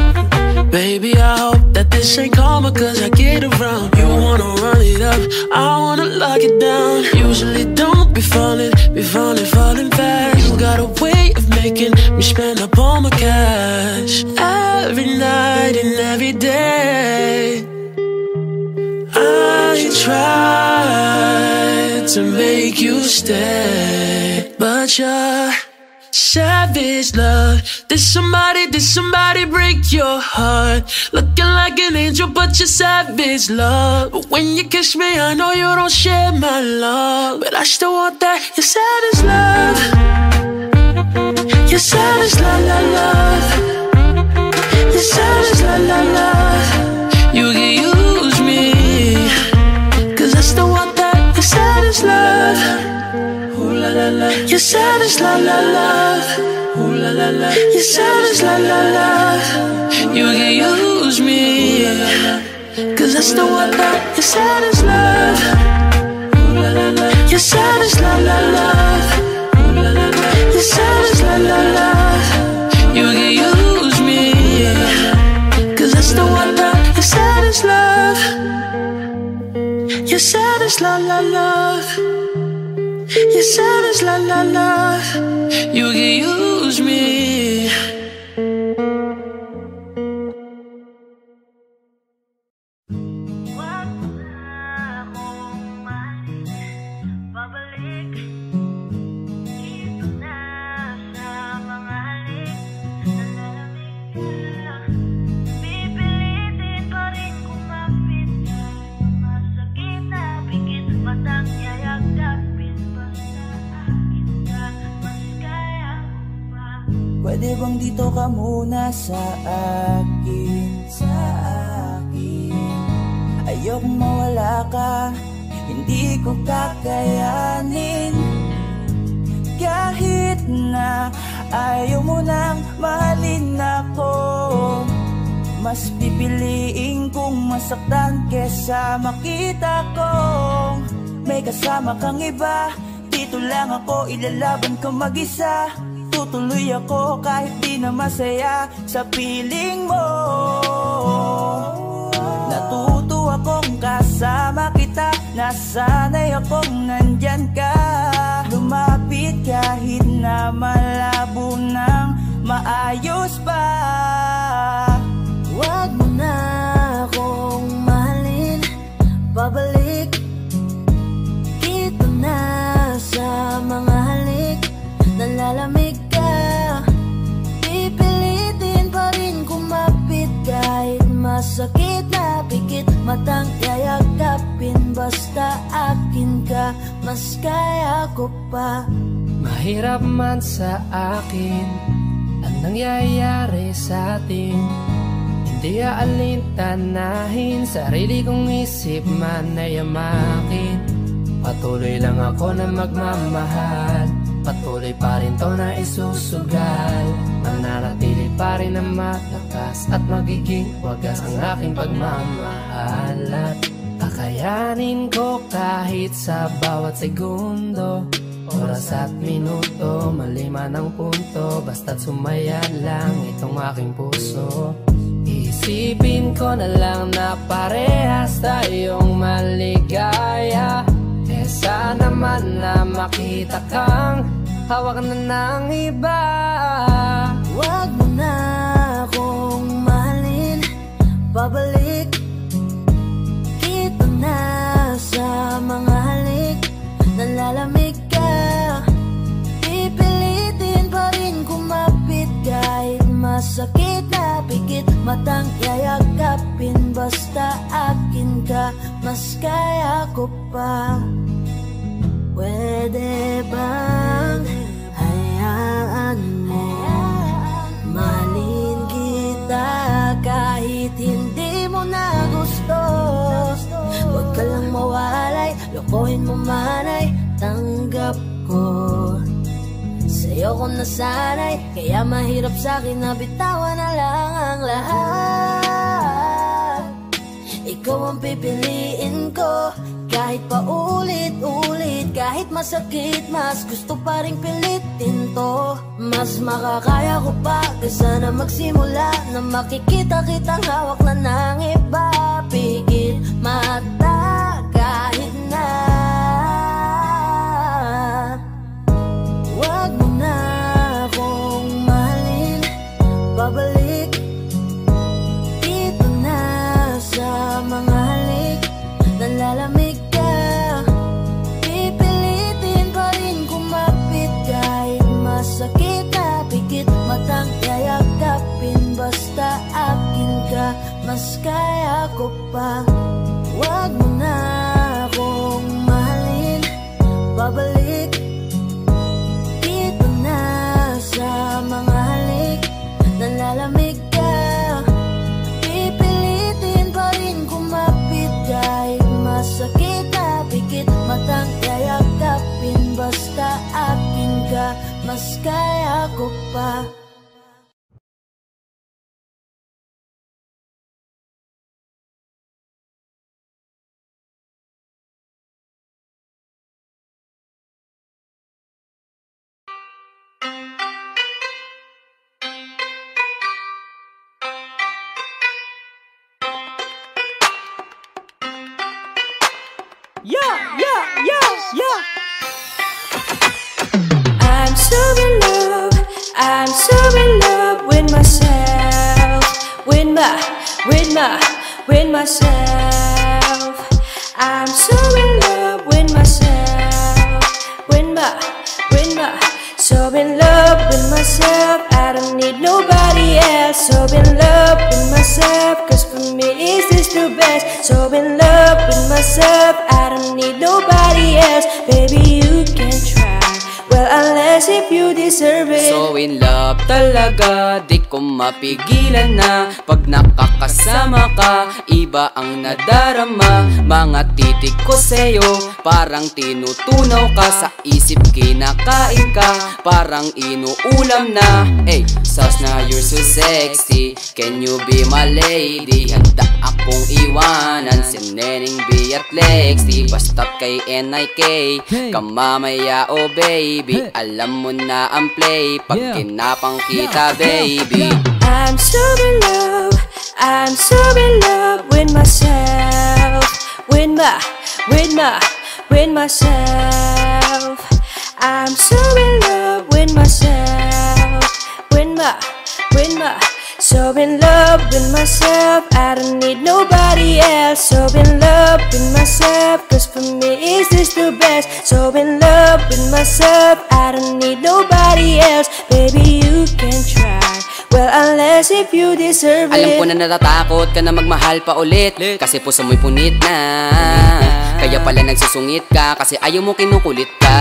Baby, I hope that this ain't karma, cause I get around. You wanna run it up, I wanna lock it down. Usually don't be falling fast. You got a way of making me spend up all my cash. Every night and every day I tried to make you stay, but you're savage, love. Did somebody break your heart? Looking like an angel, but you're savage, love. But when you kiss me, I know you don't share my love, but I still want that. You're savage, love. You're savage, love, love, love. You're savage, love, love, love. You can use me, You're savage, la la love. Ooh la la la. You're savage, la la love. You can use me, cause that's the one that you're savage, love. Ooh la la la. You're savage, la la love. Ooh la la la. You're savage, la la love. You can use me, cause that's the one that you're savage, love. You're savage, la la love. You're savage, la la love. You can use me. Pwede bang dito ka muna sa akin, sa akin? Ayokong mawala ka, hindi ko kakayanin. Kahit na ayaw mo nang mahalin ako, mas pipiliin kong masaktan kesa makita kong may kasama kang iba. Dito lang ako, ilalaban ko mag-isa. Tutuloy ako kahit di na masaya sa piling mo. Natuto akong kasama kita, nasanay akong nandyan ka. Lumapit kahit na malabo nang maayos pa. Huwag mo na akong mahalin, babalik. Dito na sa mga halik, nalalamig ka. Pipilitin pa rin kumapit kahit masakit na pikit. Matang yayakapin basta akin ka, mas kaya ko pa. Mahirap man sa akin ang nangyayari sa atin. Hindi aalintanahin, sarili kong isip man ay amakin. Patuloy lang ako na magmamahal, patuloy pa rin to na isusugal. Mananatili pa rin na malakas at magiging wagas ang aking pagmamahal. At kakayanin ko kahit sa bawat segundo, oras at minuto, maliman ang punto. Basta't sumaya lang itong aking puso. Isipin ko na lang na parehas tayong maligaya. Sana man na makita kang hawak na ng iba. Huwag mo na akong mahalin, babalik. Dito na sa mga halik, nalalamig ka. Pipilitin pa rin kumapit kahit masakit na pikit. Matang yayakapin basta akin ka, mas kaya ko pa. Pwede bang hayaan mo mahalin kita kahit hindi mo na gusto? Huwag ka lang mawalay, lokohin mo manay, tanggap ko. Sa'yo ko nasanay, kaya mahirap sa'kin na bitawan na lang ang lahat. Ikaw ang pipiliin ko, kahit pa ulit-ulit, kahit masakit, mas gusto pa rin pilitin to. Mas makakaya ko pa kaysa na magsimula na makikita kitang hawak na ng iba. Pigil mata kahit na. Huwag mo na akong mahalin, babalik. Dito na sa mga halik, nalalamig ka. Pipilitin pa rin kumapit kahit masakit na pikit. Matang yayakapin basta akin ka, mas kaya ko pa. Huwag mo na akong mahalin, babalik. Dito na sa mga halik, nalalamig ka. Pipilitin pa rin kumapit kahit masakit na pikit. Matang yayakapin basta akin ka, kaya ko pa. Yeah. I'm so in love, I'm so in love with myself, with myself. I'm so in love with myself, so in love with myself. I don't need nobody else. So in love with myself, cause for me is this the best. So in love with myself, I don't need nobody else. Baby, you can try, well unless if you deserve it. So in love talaga, di ko mapigilan na. Pag nakakasama ka, iba ang nadarama. Mga titik ko sa'yo, parang tinutunaw ka. Sa isip kinakain ka, parang inuulam na. Hey, sus na you're so sexy, can you be my lady? Handa akong iwanan si Neneng B at Lexi. Basta't kay NIK, kamamaya oh baby. Alam mo na ang play pag kinapang kita baby. I'm so in love, I'm so in love with myself, with myself. I'm so in love with myself, so in love with myself. I don't need nobody else. So in love with myself, cause for me is this the best. So in love with myself, I don't need nobody else. Baby, you can try, well unless if you deserve it. Alam ko na natatakot ka na magmahal pa ulit, kasi puso mo'y punit na. Kaya pala nagsusungit ka, kasi ayaw mo kinukulit ka.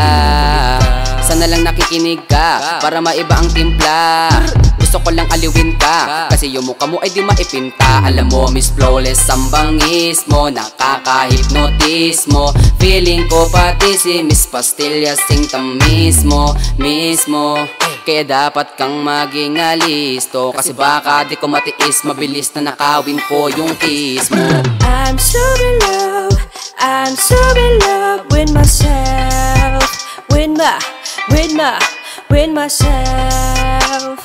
Sana lang nakikinig ka, para maiba ang timpla. Gusto ko lang aliwin ka, kasi yung mukha mo ay di maipinta. Alam mo Miss Flawless ang bangis mo, nakaka-hypnotis mo. Feeling ko pati si Miss Pastillas sing tamis mo, mismo. Kaya dapat kang maging alisto, kasi baka di ko matiis, mabilis na nakawin ko yung kiss mo. I'm so in love, I'm so in love with myself, with myself.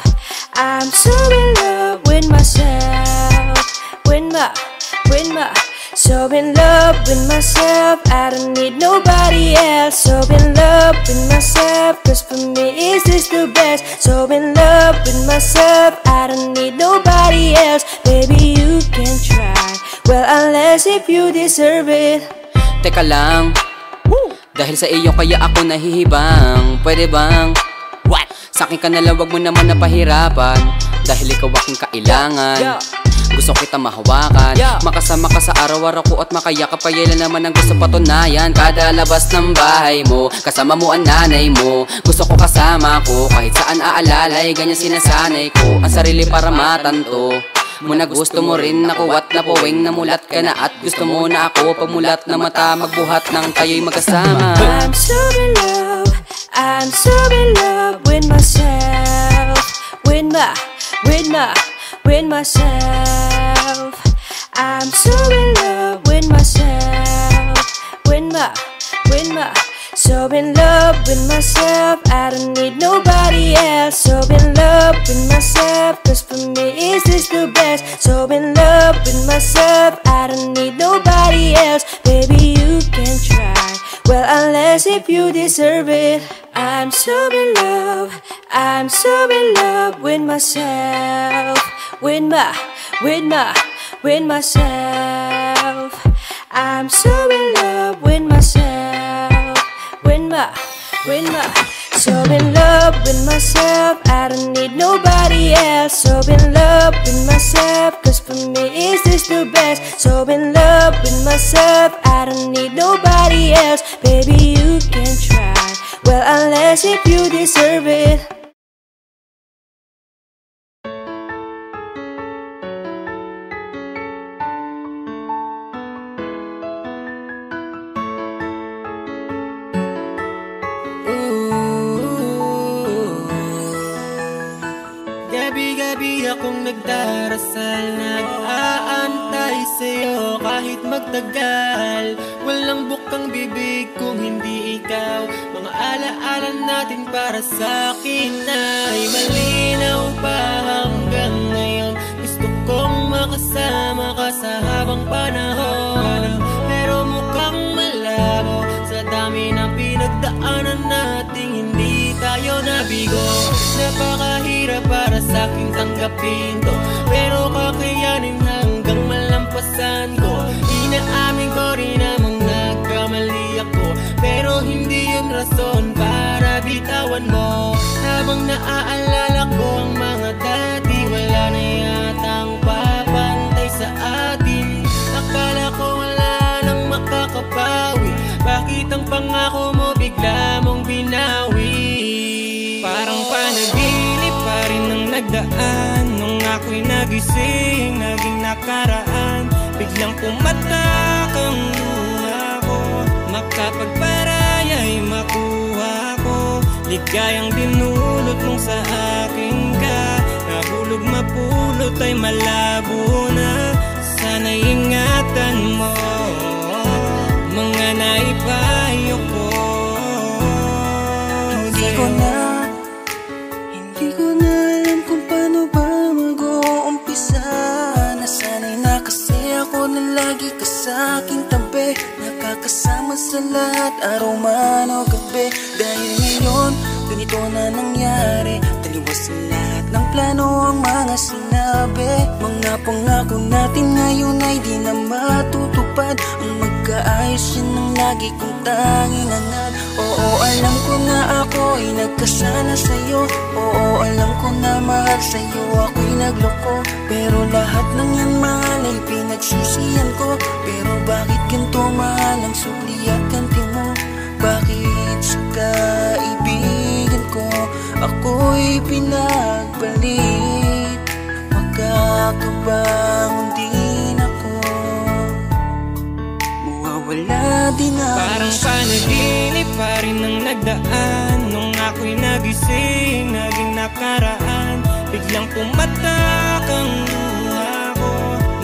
I'm so in love with myself, so in love with myself. I don't need nobody else. So in love with myself, cause for me is this the best. So in love with myself, I don't need nobody else. Baby, you can try, well unless if you deserve it. Teka lang, dahil sa iyo kaya ako nahihibang. Pwede bang sa'kin ka nalang, wag mo naman napahirapan, dahil ikaw aking kailangan. Gusto kita mahawakan, makasama ka sa araw-araw ko at makayakap. Kaya lang naman ang gusto patunayan, kada labas ng bahay mo, kasama mo ang nanay mo. Gusto ko kasama ko, kahit saan aalalay, ganyan sinasanay ko ang sarili para matanto mo na gusto mo rin ako at napuwing namulat ka na. At gusto mo na ako pagmulat na mata, magbuhat ng tayo'y magkasama. I'm so in love, I'm so in love with myself, with myself. I'm so in love with myself, so in love with myself. I don't need nobody else. So in love with myself, cause for me is this the best. So in love with myself, I don't need nobody else. Baby, you can try, well unless if you deserve it. I'm so in love, I'm so in love with myself, with myself. I'm so in love with myself, so in love with myself. I don't need nobody else. So in love with myself, cause for me is this the best. So in love with myself, I don't need nobody else. Baby, you can try, well unless if you deserve it. akong nagdarasal, nag-aantay sa'yo kahit magtagal. Walang bukang bibig kung hindi ikaw. Mga alaala natin para sa'kin ay malinaw pa hanggang ngayon. Gusto kong makasama ka sa habang panahon, pero mukhang malabo sa dami ng pinagdaanan nating hindi tayo nabigo. Napakahirap para sa'king tanggapin to, pero kakayanin hanggang malampasan ko. Inaamin ko rin namang nagkamali ako, pero hindi yun rason para bitawan mo. Habang naaalala ko ang mga dati, wala na yatang papantay sa atin. Akala ko wala nang makakapawi, bakit ang pangako mo bigla mong binawi? Parang panaginip pa rin ang nagdaan, nung ako'y nagising, naging nakaraan. Biglang pumatak ang luha ko, makapagparaya'y makuha ko. Ligayang dinulot nung sa akin ka, nahulog mapulot ay malabo na. Sana'y ingatan mo mga naipayo ko. Hindi ko na alam kung paano ba mag-uumpisa. Nasanay na kasi ako na lagi ka sa aking tabi, nakakasama sa lahat, araw man o gabi. Dahil ngayon, ganito na nangyari, taliwas sa lahat ng plano ang mga sinabi. Mga pangako natin ngayon ay di na matutupad. Ang magkaayos yan ang lagi kong tanging hangad. Oo, alam ko na ako ay nagkasala sa'yo. Oo, alam ko na mahal sa'yo ako'y nagloko. Pero lahat ng yan mahal ay pinagsisihan ko. Pero bakit ganito mahal ang sukli at kanti mo? Bakit sa kaibigan ko ako'y pinagbalit? Makakabangon din ako, mawawala din ako. Parang panaginip pa rin ang nagdaan, nung ako'y nagising, naging nakaraan. Biglang pumatak ang luha ko,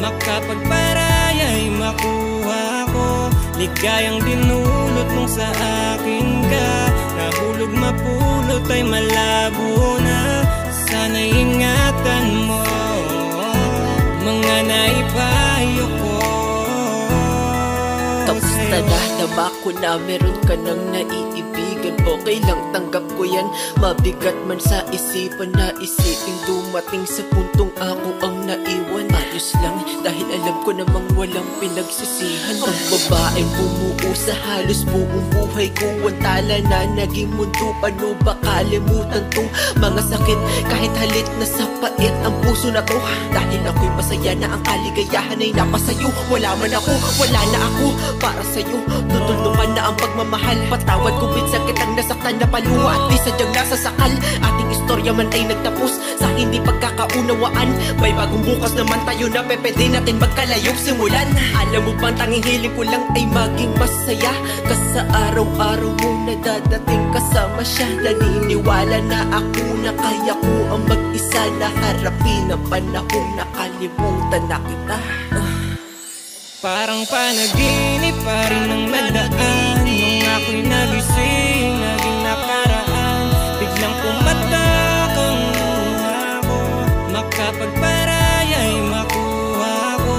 makapagparaya'y makuha ko. Ligayang dinulot nung sa akin ka, nahulog mapulot ay malabo na. Sana'y ingatan mo mga naipayo ko. Tapos na nahdama ko na meron ka nang naiibigan. Okay lang, tanggap ko yan. Mabigat man sa isipan na isipin dumating sa puntong ako ang naiwan. Ayos lang, dahil alam ko namang walang pinagsisihan. Ang babaeng bumuo sa halos buong buhay ko, ang tala na naging mundo. Paano ba kalimutan tong mga sakit? Kahit halit na sa pait ang puso na to, dahil ako'y masaya na ang kaligayahan ay napasayo. Wala man ako, wala na ako para sa'yo. Tutulungan na ang pagmamahal, patawad kung minsan kitang nasaktan na paluwa at di sadyang nasasakal. Ating istorya man ay nagtapos sa hindi pagkakaunawaan. May bagong bukas naman tayo na pwede natin magkalayong simulan. Alam mo bang tanging hiling ko lang ay maging masaya ka sa araw-araw mo na dadating kasama siya. Naniniwala na ako na kaya ko ang mag-isa na harapin ang panahong nakalimutan na kita. Parang panaginip pa rin ang nagdaan, nung ako'y nagising, naging nakaraan. Biglang pumatak ang luha ko, makapagparaya'y makuha ko.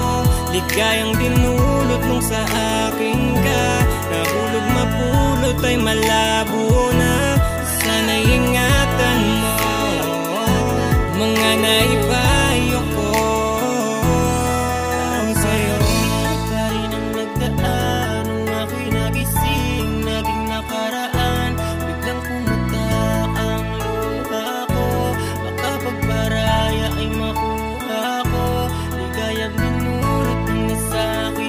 Ligayang dinulot nung sa akin ka, nahulog mapulot ay malabo na. Sana'y ingatan mo mga naipayo ko. Ligayang dinulot ng sa akin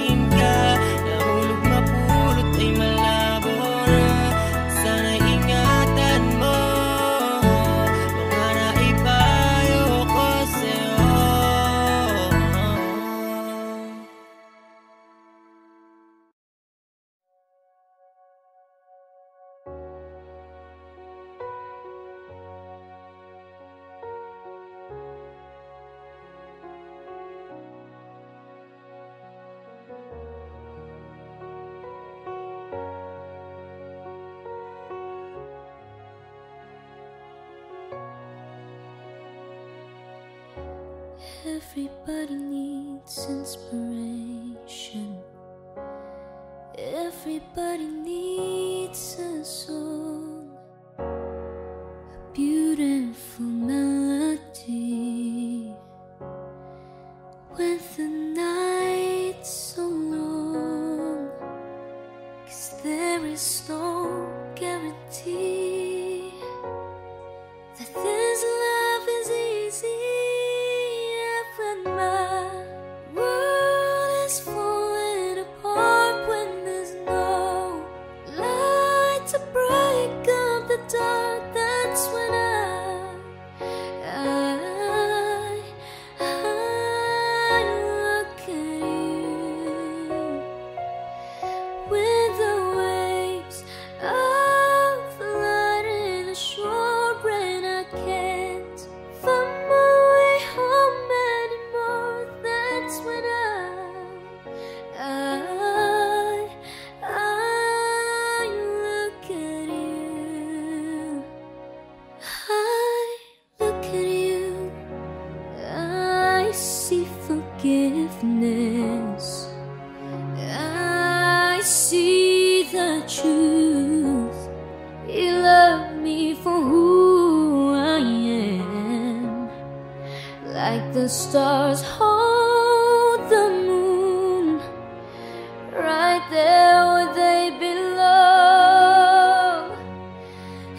Everybody needs inspiration. Everybody needs a song, a beautiful melody. When the night's so long, 'cause there is no guarantee that this love is easy. When my world is falling apart, when there's no light to break up the dark, that's when I look at you. With the waves of flooding the shore, and I can't find my way home anymore. That's when I look at you. I look at you. I see forgiveness. I see the truth. You love me for who I am, like the stars hold the moon, right there where they belong.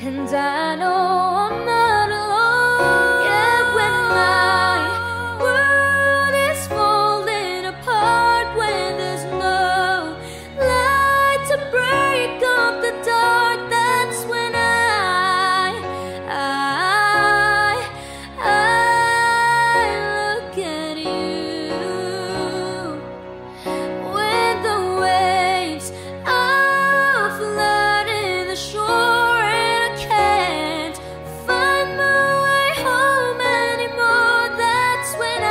And I know I'm not alone. Yeah, when my world is falling apart, when there's no light to break up the dark, that's when I look at you. When the waves are flooding the shore, and I can't find my way home anymore, that's when I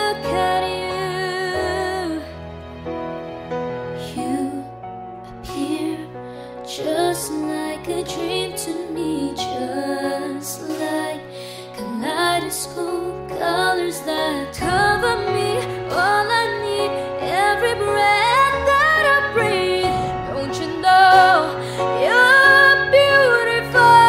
look at you. You appear just like a dream to me, just like kaleidoscope colors that cover me. All I need, every breath that I breathe. Don't you know you're beautiful?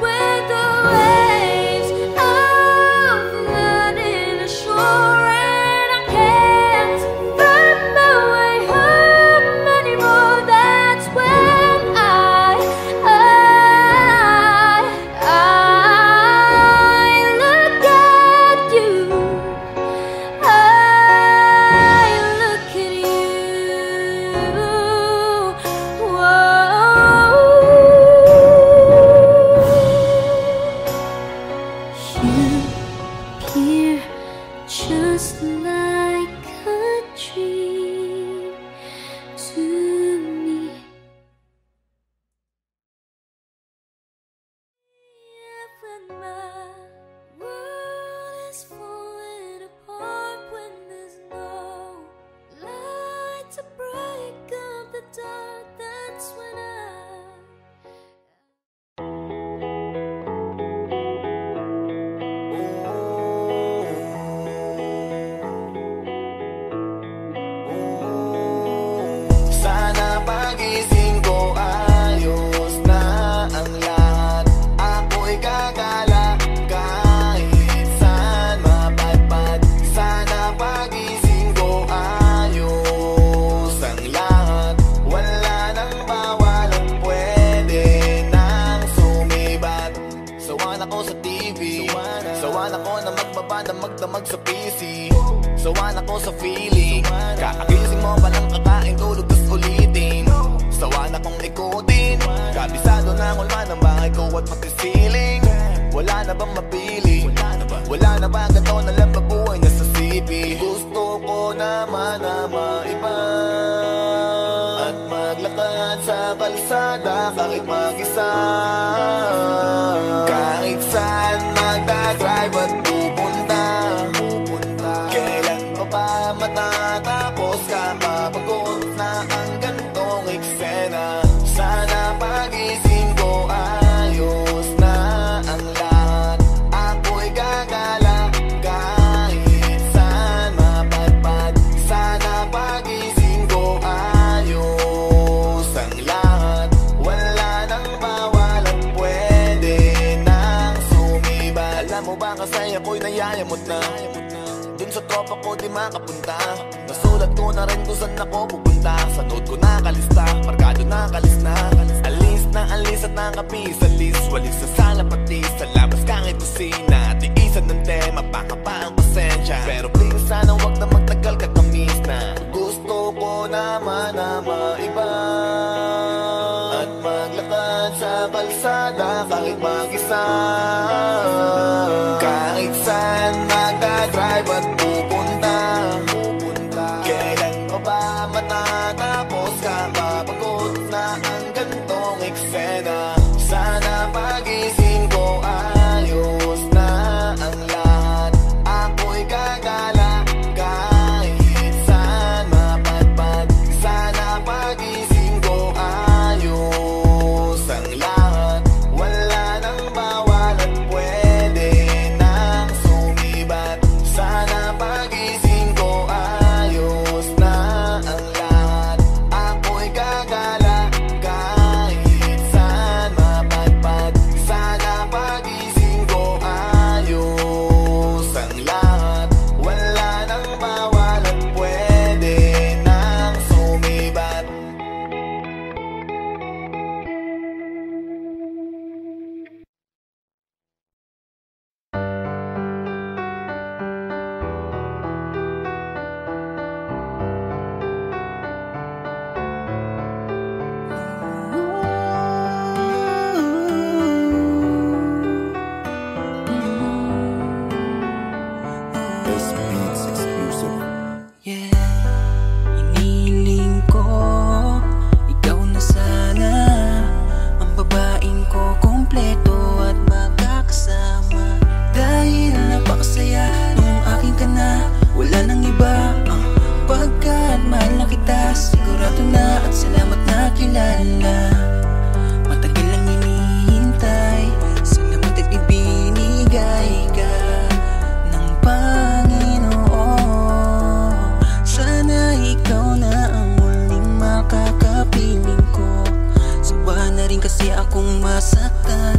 When the waves are flooding the shore, and I can't find my way home anymore, that's when I look at you. I look at you. You appear just like a dream to me. When my world is falling apart, when there's no light to break up the dark, that's when I Sana pagising ko ayos na ang lahat. Ako'y gagala kahit saan mapadpad. Sana pagising ko ayos ang lahat. Wala nang bawalan, pwede nang sumibat. Sawan ako sa TV, sawan ako na magdamag sa PC. Sawan ako sa feeling, kakagising mo palang kakain, tulog tas ulitin. Sawan akong ikutin, kabisado na ang ulma ng bahay ko at pati ceiling. Wala na bang mapili? Wala na ba ganito na lang mabuhay na sa CP? Gusto ko naman na maiba at maglakad sa kalsada kahit mag-isa. Kahit saan matatapos kapapagod na ang gantong eksena. Sana pagising ko ayos na ang lahat. Ako'y gagala kahit saan mapadpad. Sana pagising ko ayos ang lahat. Wala nang bawal at pwede nang sumibat. Alam mo ba kasi ako'y nayayamot na dun sa tropa ko di makapunta. Nasulat ko na rin kung saan ako pupunta. Sa note ko nakalista, markado nakalis na. Alis at nakapis sa list. Walis sa sala pati sa labas kahit kusina. Tiisan ng tema, baka pa ang pasensya. Pero please sana wag na magtagal kakamis na. Gusto ko naman na maiba at maglakad sa kalsada kahit mag-isa. Kahit saan magdadrive at pupunta. Kailan pa ba matatapos kapapagod na ang gantong eksena. Sana pagising ko ayos na ang lahat. Ako'y gagala kahit saan mapadpad. Sana pagising ko ayos ang lahat. Wala nang bawal at pwede nang sumibat. Sana pagising ko ayos na ang lahat. Ako'y gagala kahit saan mapadpad. Sana pagising ko ayos ang lahat. Wala nang bawal at pwede nang sumibat. Yeah, iniling ko ikaw na sana ang babaeng ko kompleto at magkakasama. Dahil napakasaya nung aking ka na, wala nang iba. Pagkat mahal na kita, sigurado na at salamat na kilala. Matagal lang hinihintay, salamat at ibinigay ka ng Panginoon. Sana ikaw na ang muling makakapiling ko. Sawa na rin kasi akong masaktan.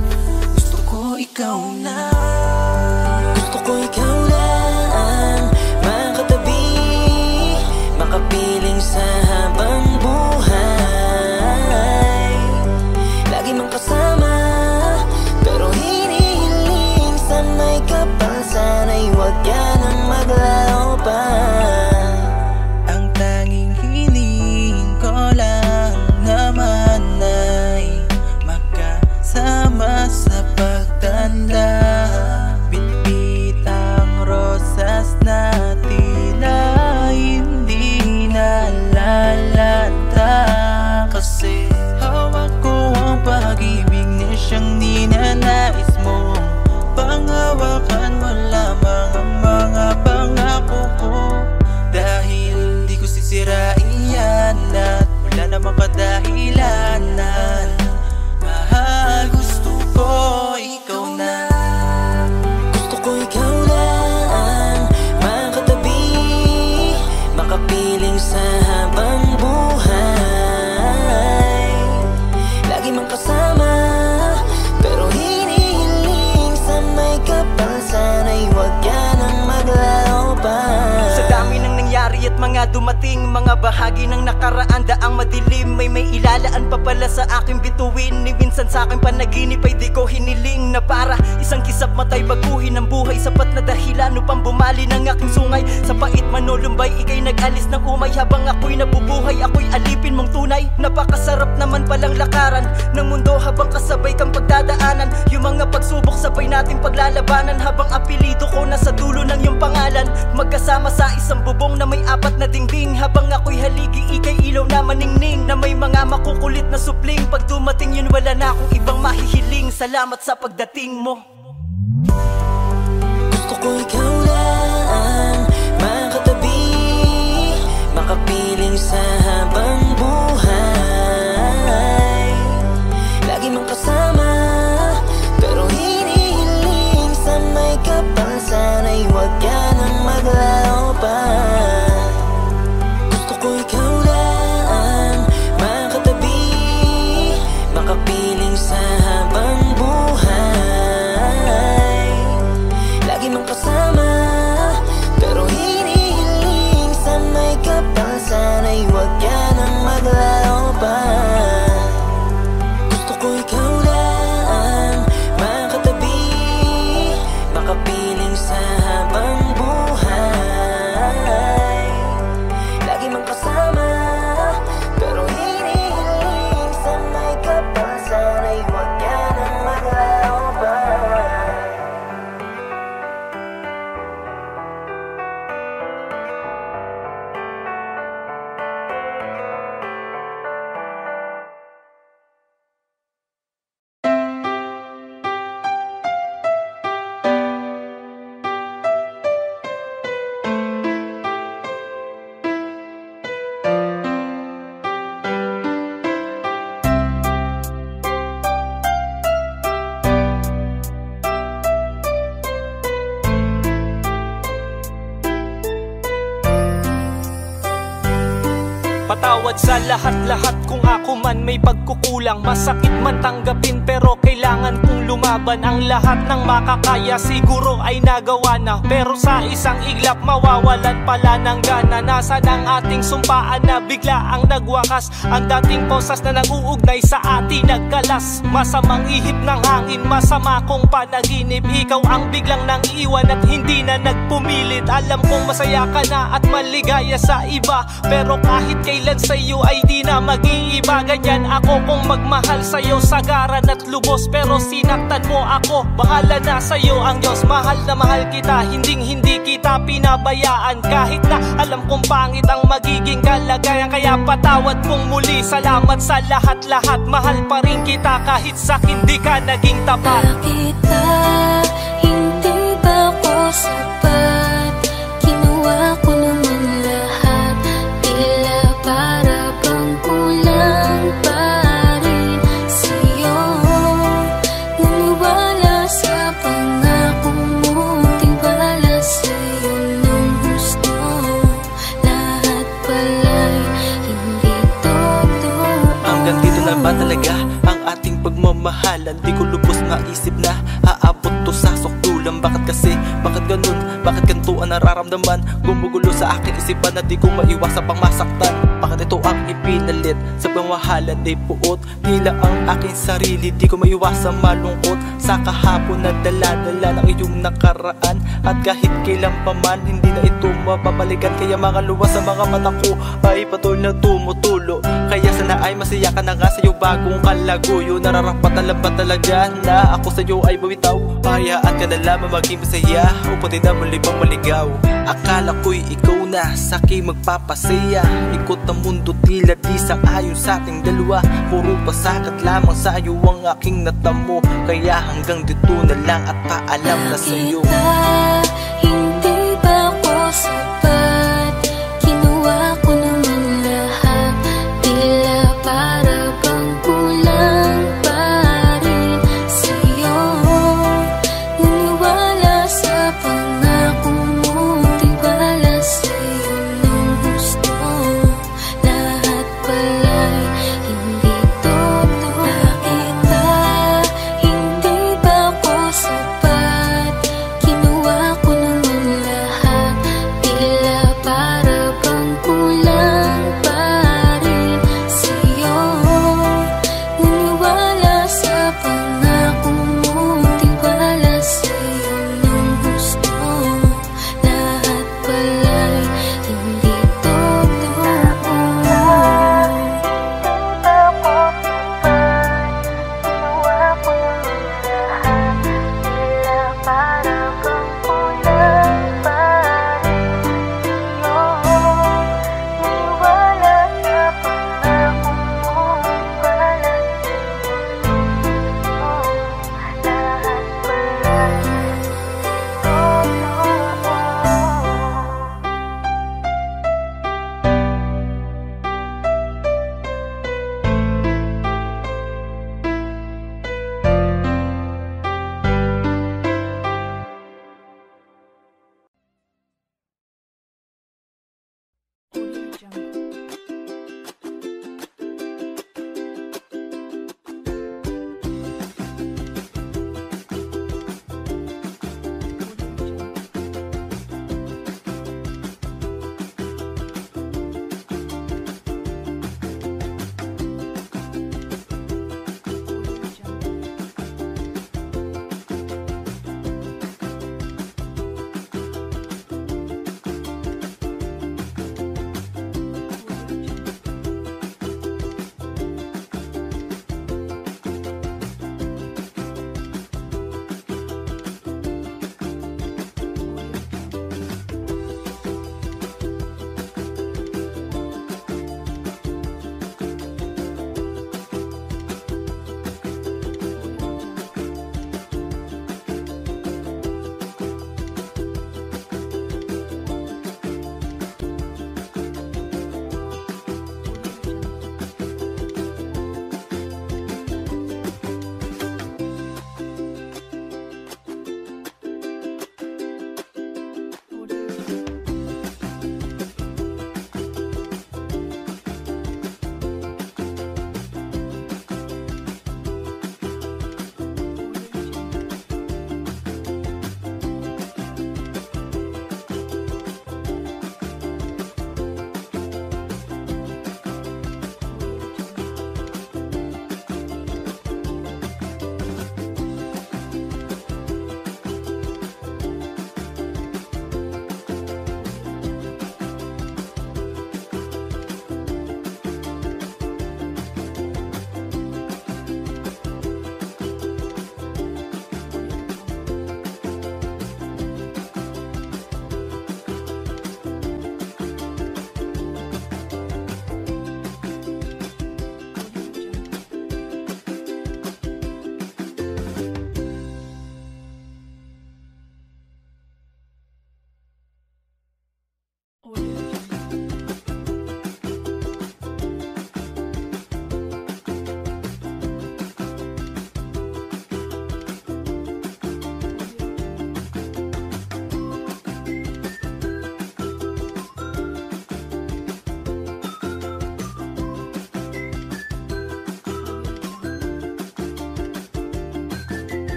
Gusto ko ikaw na. Gusto ko ikaw na ang makatabi, makapiling sa habang buhay. Lagi mang kasama, pero hinihiling sa may kapal. Sana'y huwag ka nang maglaro pa. Ang tanging hiling ko lang naman ay makasama sa pagtanda. Bitbit ang rosas na tila hindi nalalanta. Kasi hawak ko ang pag-ibig na siyang ninanais mo. Panghawakan mo lamang ang mga pangako ko. Dahil di ko sisirain yan at wala namang kadahilanan. Mahal, gusto ko ikaw na. Gusto ko ikaw na ang makatabi, makapiling sa habang buhay. Lagi mang kasama, pero hinihiling sa may kapal. Sana'y huwag ka nang maglaro pa. Sa dami ng nangyari at mga dumating, mga bahagi ng nakaraan, daang madilim, may ilalaan pa pala sa aking bituin. Ni minsan sa aking panaginip ay di ko hiniling na para isang kisap matay baguhin ang buhay. Sapat na dahilan upang bumali ng aking sungay. Sa pait manulumbay, ikay nag-alis ng umay. Habang ako'y nabubuhay, ako'y alipin mong tunay. Napakasarap naman palang lakaran ng mundo habang kasabay kang pagdadaanan. Yung mga pagsubok sabay nating paglalabanan. Habang apelido ko nasa dulo ng iyong pangalan. Magkasama sa isang bubong na may apat na dingding. Habang ako'y haligi, ikay ilaw na maningning. Na may mga makukulit na supling. Pag dumating yun, wala na akong ibang mahihiling. Salamat sa pagdating mo. Gusto ko ikaw lang makatabi, Patawad sa lahat-lahat kung ako man may pagkukulang. Masakit man tanggapin pero kailangan kong lumaban. Ang lahat ng makakaya siguro ay nagawa na, pero sa isang iglap mawawalan pala ng gana. Nasaan ang ating sumpaan na bigla ang nagwakas? Ang dating posas na nag-uugnay sa atin nagkalas. Masamang ihip ng hangin, masama kong panaginip. Ikaw ang biglang nang iiwan at hindi na nagpumilit. Alam kong masaya ka na at maligaya sa iba, pero kahit kailan sa'yo ay di na mag-iiba. Ganyan ako kung magmahal sa'yo sagaran at lubos, pero sinaktan mo ako, bahala na sa'yo ang Diyos. Mahal na mahal kita, hindi kita pinabayaan. Kahit na alam kong pangit ang magiging kalagayan, kaya patawad kong muli. Salamat sa lahat-lahat, mahal pa rin kita kahit sa hindi ka naging tapat. Bakit ba hindi ba ako sapat? Ginawa ko naman lahat, tila para bang kulang pa rin sa'yo. Naniwala sa pangako mo, tiwala sa'yo ng gusto. Lahat pala'y hindi totoo. Hanggang dito na ba talaga ang ating pagmamahalan? Di ko lubos maisip na aabot to sa sukdulan. Bakit kasi? Bakit ganun? Bakit ganito ang nararamdaman? Gumugulo sa aking isipan na di ko maiwasan pang masaktan. Bakit ito ang ipinalit sa pamahalan ay puot? Tila ang aking sarili, di ko maiwasan malungkot sa kahapon na dala-dala ng iyong nakaraan. At kahit kailan pa man, hindi na ito mapapalikan. Kaya mga luwas sa mga mata ko ay patuloy na tumutulo. Kaya sana ay masaya ka na nga sa'yo bagong kalaguyo. Nararapat ba talaga na ako sa'yo ay bawitaw? Hayaan ka na lamang maging masaya o pati na muli pang maligaw. Akala ko'y ikaw na sa'kin magpapasaya. Ikot ang mundo tila di sang-ayon sa ating dalawa. Puro pasakat lamang sa'yo ang aking natamo. Kaya hanggang dito na lang at paalam na sa'yo. Hindi ba ako sapat? Ginawa ko naman lahat, tila para bang kulang pa rin sa'yo. Naniwala sa pangako mo, tiwala sa'yo ng gusto. Lahat pala'y hindi totoo. Bakit ba hindi ba ako sapat? Ginawa ko naman lahat, tila